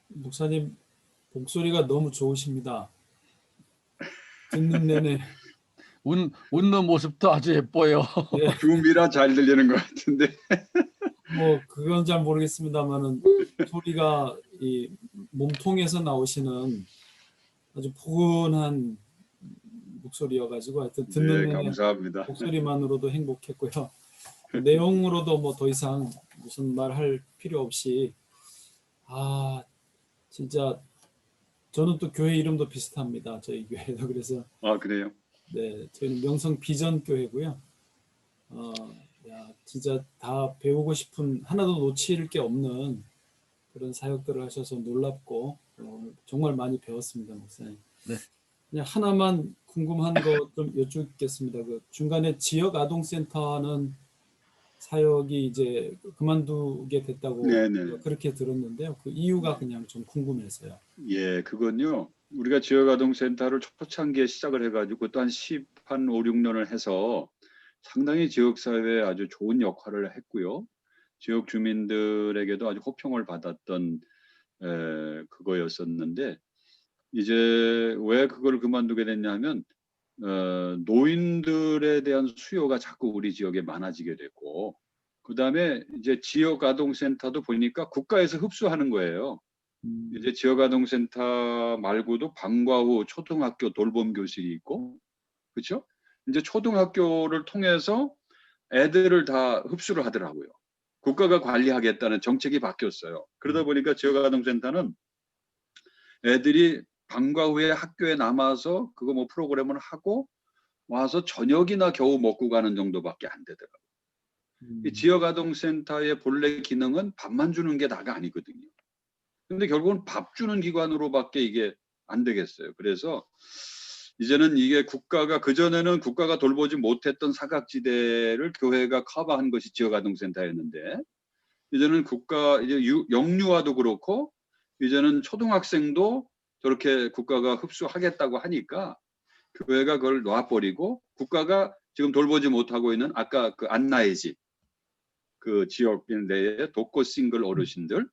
S6: 목사님 목소리가 너무 좋으십니다. 듣는 내내
S2: 웃는 모습도 아주 예뻐요.
S6: 네,
S1: 줌이라 잘 들리는 것 같은데.
S6: 뭐 그건 잘 모르겠습니다만은 소리가 이 몸통에서 나오시는 아주 포근한 목소리여가지고 하여튼 듣는
S1: 네,
S6: 내내
S1: 감사합니다.
S6: 목소리만으로도 행복했고요. 내용으로도 뭐 더 이상 무슨 말할 필요 없이 진짜 저는 또 교회 이름도 비슷합니다. 저희 교회도 그래서
S1: 아, 그래요?
S6: 네, 저희는 명성 비전 교회고요. 진짜 다 배우고 싶은 하나도 놓칠 게 없는 그런 사역들을 하셔서 놀랍고 정말 많이 배웠습니다, 목사님.
S2: 네.
S6: 그냥 하나만 궁금한 거 좀 여쭙겠습니다. 그 중간에 지역 아동센터는 사역이 이제 그만두게 됐다고
S1: 네네.
S6: 그렇게 들었는데요. 그 이유가 그냥 좀 궁금해서요.
S1: 예, 그건요. 우리가 지역아동센터를 초창기에 시작을 해가지고 또 한 5, 6년을 해서 상당히 지역사회에 아주 좋은 역할을 했고요. 지역 주민들에게도 아주 호평을 받았던 그거였었는데 이제 왜 그걸 그만두게 됐냐면 노인들에 대한 수요가 자꾸 우리 지역에 많아지게 됐고 그다음에 이제 지역아동센터도 보니까 국가에서 흡수하는 거예요. 이제 지역아동센터 말고도 방과 후 초등학교 돌봄 교실이 있고, 그렇죠? 이제 초등학교를 통해서 애들을 다 흡수를 하더라고요. 국가가 관리하겠다는 정책이 바뀌었어요. 그러다 보니까 지역아동센터는 애들이 방과 후에 학교에 남아서 그거 뭐 프로그램을 하고 와서 저녁이나 겨우 먹고 가는 정도밖에 안 되더라고요. 이 지역아동센터의 본래 기능은 밥만 주는 게 다가 아니거든요. 근데 결국은 밥 주는 기관으로밖에 이게 안 되겠어요. 그래서 이제는 이게 국가가 그전에는 국가가 돌보지 못했던 사각지대를 교회가 커버한 것이 지역아동센터였는데 이제는 국가 이제 영유아도 그렇고 이제는 초등학생도 저렇게 국가가 흡수하겠다고 하니까 교회가 그걸 놔버리고 국가가 지금 돌보지 못하고 있는 아까 그 안나의 집, 그 지역 내에 독거 싱글 어르신들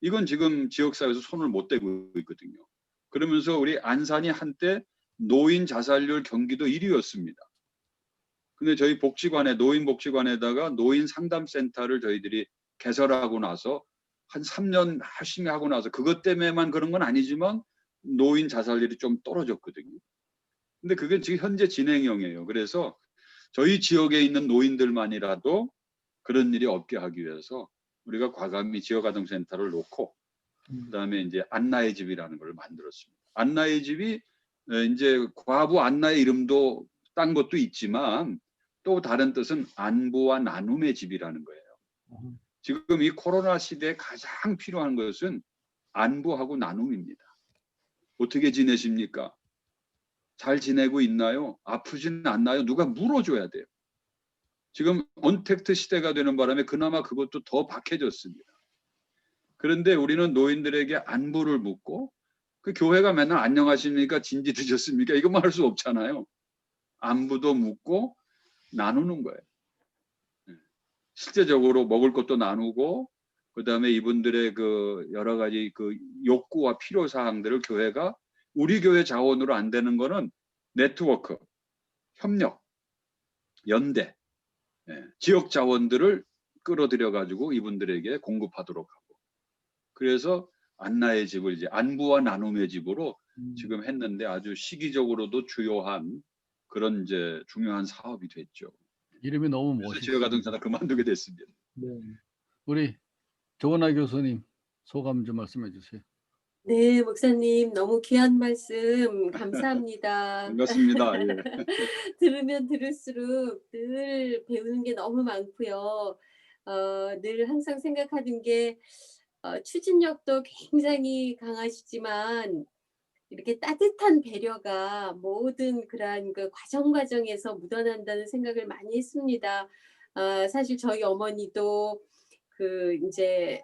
S1: 이건 지금 지역사회에서 손을 못 대고 있거든요. 그러면서 우리 안산이 한때 노인 자살률 경기도 1위였습니다. 근데 저희 복지관에 노인 복지관에다가 노인 상담센터를 저희들이 개설하고 나서 한 3년 열심히 하고 나서 그것 때문에만 그런 건 아니지만 노인 자살률이 좀 떨어졌거든요. 근데 그게 지금 현재 진행형이에요. 그래서 저희 지역에 있는 노인들만이라도 그런 일이 없게 하기 위해서 우리가 과감히 지역아동센터를 놓고 그다음에 이제 안나의 집이라는 걸 만들었습니다. 안나의 집이 이제 과부 안나의 이름도 딴 것도 있지만 또 다른 뜻은 안부와 나눔의 집이라는 거예요. 지금 이 코로나 시대에 가장 필요한 것은 안부하고 나눔입니다. 어떻게 지내십니까? 잘 지내고 있나요? 아프지는 않나요? 누가 물어줘야 돼요. 지금 언택트 시대가 되는 바람에 그나마 그것도 더 박해졌습니다. 그런데 우리는 노인들에게 안부를 묻고 그 교회가 맨날 안녕하십니까? 진지 드셨습니까? 이것만 할 수 없잖아요. 안부도 묻고 나누는 거예요. 실제적으로 먹을 것도 나누고 그다음에 이분들의 그 여러 가지 그 욕구와 필요 사항들을 교회가 우리 교회 자원으로 안 되는 거는 네트워크, 협력, 연대, 지역 자원들을 끌어들여 가지고 이분들에게 공급하도록 하고 그래서 안나의 집을 이제 안부와 나눔의 집으로 지금 했는데 아주 시기적으로도 주요한 그런 이제 중요한 사업이 됐죠.
S2: 이름이 너무
S1: 그래서
S2: 멋있어요.
S1: 지역아동센터 그만두게 됐습니다.
S6: 네.
S2: 우리 조은하 교수님 소감 좀 말씀해 주세요.
S7: 네, 목사님 너무 귀한 말씀 감사합니다.
S1: 반갑습니다. 예.
S7: 들으면 들을수록 늘 배우는 게 너무 많고요. 늘 항상 생각하는 게 추진력도 굉장히 강하시지만 이렇게 따뜻한 배려가 모든 그러한 그 과정에서 묻어난다는 생각을 많이 했습니다. 사실 저희 어머니도 그 이제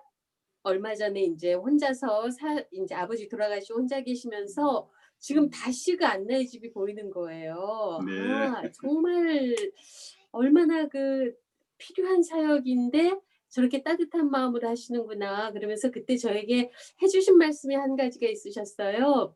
S7: 얼마 전에 이제 혼자서 이제 아버지 돌아가시고 혼자 계시면서 지금 다시가 안나의 집이 보이는 거예요.
S1: 네.
S7: 아, 정말 얼마나 그 필요한 사역인데 저렇게 따뜻한 마음으로 하시는구나. 그러면서 그때 저에게 해주신 말씀이 한 가지가 있으셨어요.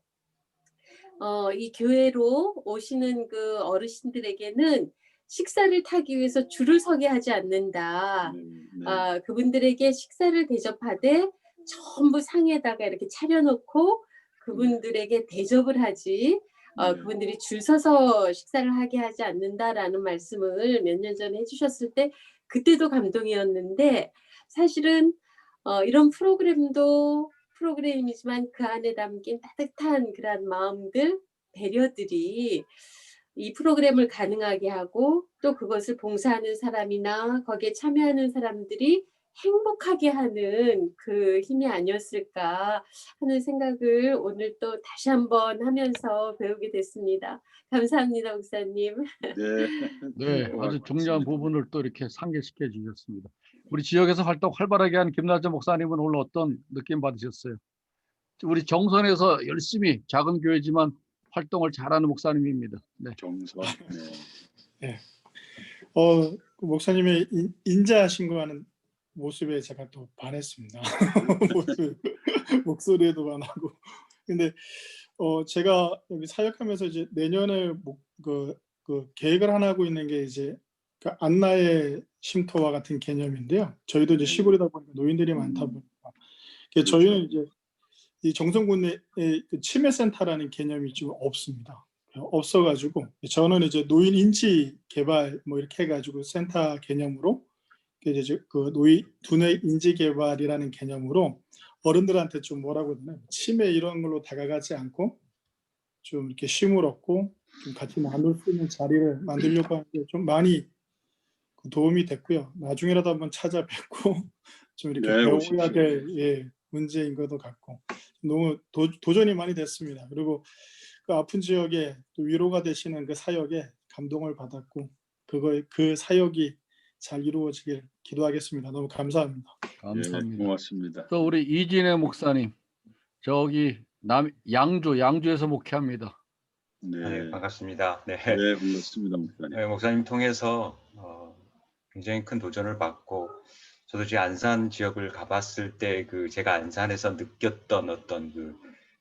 S7: 이 교회로 오시는 그 어르신들에게는 식사를 타기 위해서 줄을 서게 하지 않는다.
S1: 네.
S7: 그분들에게 식사를 대접하되 전부 상에다가 이렇게 차려놓고 그분들에게 대접을 하지
S1: 네.
S7: 그분들이 줄 서서 식사를 하게 하지 않는다라는 말씀을 몇 년 전에 해주셨을 때 그때도 감동이었는데 사실은 이런 프로그램이지만 그 안에 담긴 따뜻한 그런 마음들, 배려들이 이 프로그램을 가능하게 하고 또 그것을 봉사하는 사람이나 거기에 참여하는 사람들이 행복하게 하는 그 힘이 아니었을까 하는 생각을 오늘 또 다시 한번 하면서 배우게 됐습니다. 감사합니다, 목사님.
S1: 네.
S2: 네, 아주 중요한
S1: 고맙습니다.
S2: 부분을 또 이렇게 상기시켜 주셨습니다. 우리 지역에서 활동 활발하게 한 김나전 목사님은 오늘 어떤 느낌 받으셨어요? 우리 정선에서 열심히 작은 교회지만 활동을 잘하는 목사님입니다. 네.
S1: 정선. 네.
S8: 네. 그 목사님의 인자하신 거 하는 모습에 제가 또 반했습니다. 목소리에도 반하고. 근데 제가 여기 사역하면서 이제 내년에 그 계획을 하나 하고 있는 게 이제 그 안나의 쉼터와 같은 개념인데요. 저희도 이제 시골이다 보니까 노인들이 많다 보니까 저희는 이제 이 정선군의 그 치매센터라는 개념이 좀 없습니다. 없어가지고 저는 이제 노인 인지 개발 뭐 이렇게 해가지고 센터 개념으로 이제 그 두뇌 인지 개발이라는 개념으로 어른들한테 좀 뭐라고 해야 되나 치매 이런 걸로 다가가지 않고 좀 이렇게 쉼을 얻고 좀 같이 나눌 수 있는 자리를 만들려고 하는데 좀 많이 도움이 됐고요. 나중에라도 한번 찾아뵙고 좀 이렇게
S1: 네,
S8: 배워야
S1: 오십시오.
S8: 될 문제인 것도 같고 너무 도전이 많이 됐습니다. 그리고 그 아픈 지역에 또 위로가 되시는 그 사역에 감동을 받았고 그 사역이 잘 이루어지길 기도하겠습니다. 너무 감사합니다.
S2: 감사합니다.
S1: 고맙습니다.
S2: 또 우리 이진애 목사님, 저기 양주에서 목회합니다.
S1: 네.
S9: 반갑습니다. 네.
S1: 네, 반갑습니다, 목사님.
S9: 네, 목사님 통해서 굉장히 큰 도전을 받고 저도 제 안산 지역을 가봤을 때 그 제가 안산에서 느꼈던 어떤 그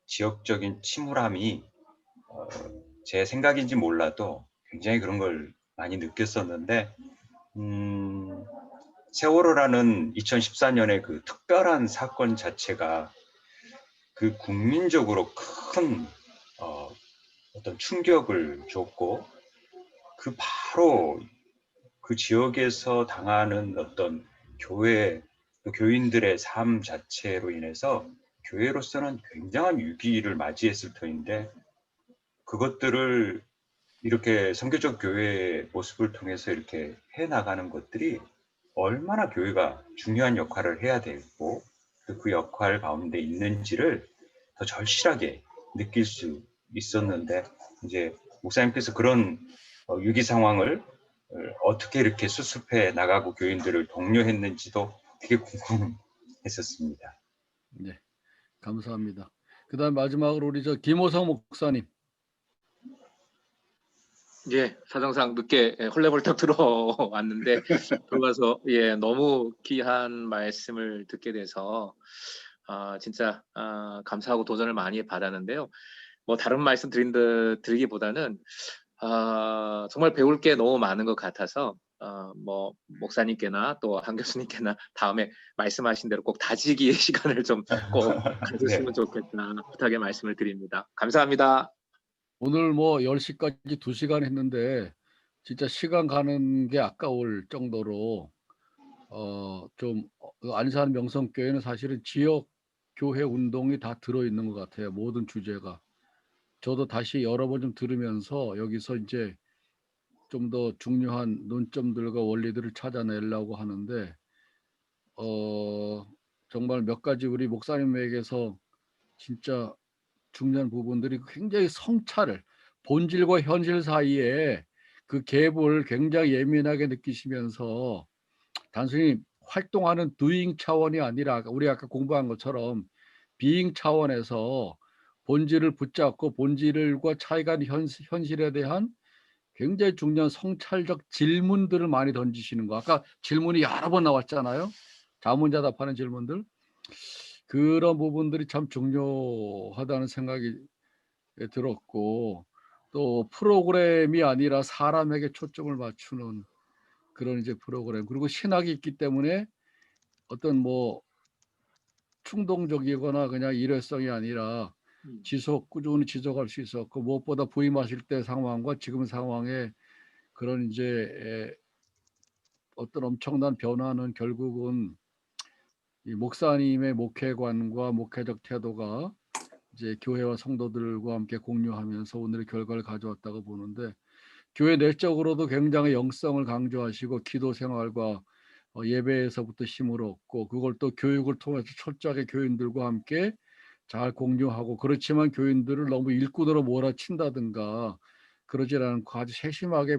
S9: 지역적인 침울함이 제 생각인지 몰라도 굉장히 그런 걸 많이 느꼈었는데 세월호라는 2014년의 그 특별한 사건 자체가 그 국민적으로 큰 어떤 충격을 줬고 그 바로 그 지역에서 당하는 어떤 교인들의 삶 자체로 인해서 교회로서는 굉장한 위기를 맞이했을 터인데 그것들을 이렇게 선교적 교회의 모습을 통해서 이렇게 해나가는 것들이 얼마나 교회가 중요한 역할을 해야 되고 그 역할 가운데 있는지를 더 절실하게 느낄 수 있었는데 이제 목사님께서 그런 위기 상황을 어떻게 이렇게 수습해 나가고 교인들을 독려했는지도 되게 궁금했었습니다.
S2: 네, 감사합니다. 그다음 마지막으로 우리 저 김호성 목사님.
S10: 예, 사정상 늦게 헐레벌떡 들어왔는데 들어가서 너무 귀한 말씀을 듣게 돼서 진짜 감사하고 도전을 많이 받았는데요. 뭐 다른 말씀 드리기보다는 정말 배울 게 너무 많은 것 같아서 뭐 목사님께나 또 한 교수님께나 다음에 말씀하신 대로 꼭 다지기의 시간을 좀 꼭 가졌으면 좋겠다 부탁의 말씀을 드립니다. 감사합니다.
S2: 오늘 뭐 10시까지 2시간 했는데 진짜 시간 가는 게 아까울 정도로 좀 안산 명성교회는 사실은 지역 교회 운동이 다 들어있는 것 같아요. 모든 주제가. 저도 다시 여러 번 좀 들으면서 여기서 이제 좀 더 중요한 논점들과 원리들을 찾아내려고 하는데 정말 몇 가지 우리 목사님에게서 진짜 중요한 부분들이 굉장히 성찰을 본질과 현실 사이에 그 갭을 굉장히 예민하게 느끼시면서 단순히 활동하는 doing 차원이 아니라 우리 아까 공부한 것처럼 being 차원에서 본질을 붙잡고 본질과 차이가 현실에 대한 굉장히 중요한 성찰적 질문들을 많이 던지시는 거. 아까 질문이 여러 번 나왔잖아요. 자문자답하는 질문들. 그런 부분들이 참 중요하다는 생각이 들었고, 또 프로그램이 아니라 사람에게 초점을 맞추는 그런 이제 프로그램, 그리고 신학이 있기 때문에 어떤 뭐 충동적이거나 그냥 일회성이 아니라 꾸준히 지속할 수 있었고, 무엇보다 부임하실 때 상황과 지금 상황에 그런 이제 어떤 엄청난 변화는 결국은 이 목사님의 목회관과 목회적 태도가 이제 교회와 성도들과 함께 공유하면서 오늘의 결과를 가져왔다고 보는데, 교회 내적으로도 굉장히 영성을 강조하시고 기도 생활과 예배에서부터 힘을 얻고, 그걸 또 교육을 통해서 철저하게 교인들과 함께 잘 공유하고, 그렇지만 교인들을 너무 일꾼으로 몰아친다든가 그러지 않고 아주 세심하게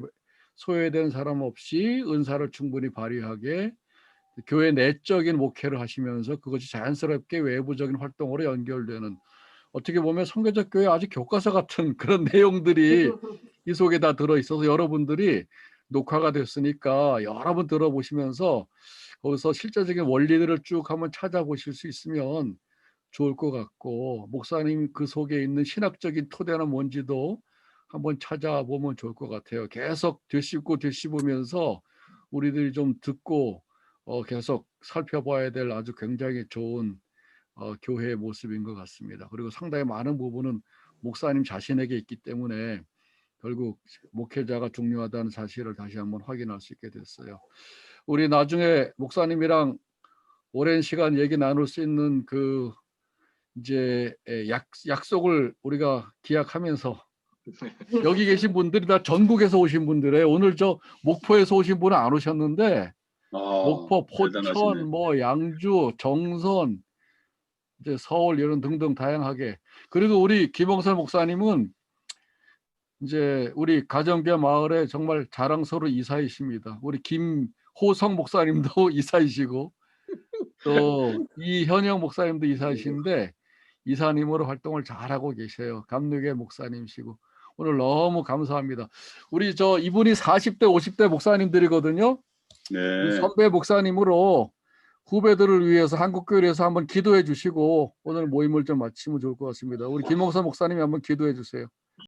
S2: 소외된 사람 없이 은사를 충분히 발휘하게 교회 내적인 목회를 하시면서 그것이 자연스럽게 외부적인 활동으로 연결되는, 어떻게 보면 선교적 교회 아주 교과서 같은 그런 내용들이 이 속에 다 들어있어서 여러분들이 녹화가 됐으니까 여러 번 들어보시면서 거기서 실제적인 원리들을 쭉 한번 찾아보실 수 있으면 좋을 것 같고, 목사님 그 속에 있는 신학적인 토대는 뭔지도 한번 찾아보면 좋을 것 같아요. 계속 되씹으면서 우리들이 좀 듣고 계속 살펴봐야 될 아주 굉장히 좋은 교회의 모습인 것 같습니다. 그리고 상당히 많은 부분은 목사님 자신에게 있기 때문에 결국 목회자가 중요하다는 사실을 다시 한번 확인할 수 있게 됐어요. 우리 나중에 목사님이랑 오랜 시간 얘기 나눌 수 있는 그 이제 약속을 우리가 기약하면서, 여기 계신 분들이 다 전국에서 오신 분들이에요. 오늘 저 목포에서 오신 분은 안 오셨는데, 목포,
S1: 대단하시네.
S2: 포천, 뭐 양주, 정선, 이제 서울 이런 등등 다양하게. 그리고 우리 김홍설 목사님은 이제 우리 가정교회 마을에 정말 자랑스러운 이사이십니다. 우리 김호성 목사님도 이사이시고, 또 이현영 목사님도 이사이신데 이사님으로 활동을 잘하고 계세요. 감리교회 목사님이시고 오늘 너무 감사합니다. 우리 이분이 40대 50대 목사님들이거든요. 우리
S1: 네.
S2: 선배 목사님으로 후배들을 위해서 한국교회에서 한번 기도해 주시고 오늘 모임을 좀 마치면 좋을 것 같습니다. 우리 김홍선 목사님이 한번 기도해 주세요.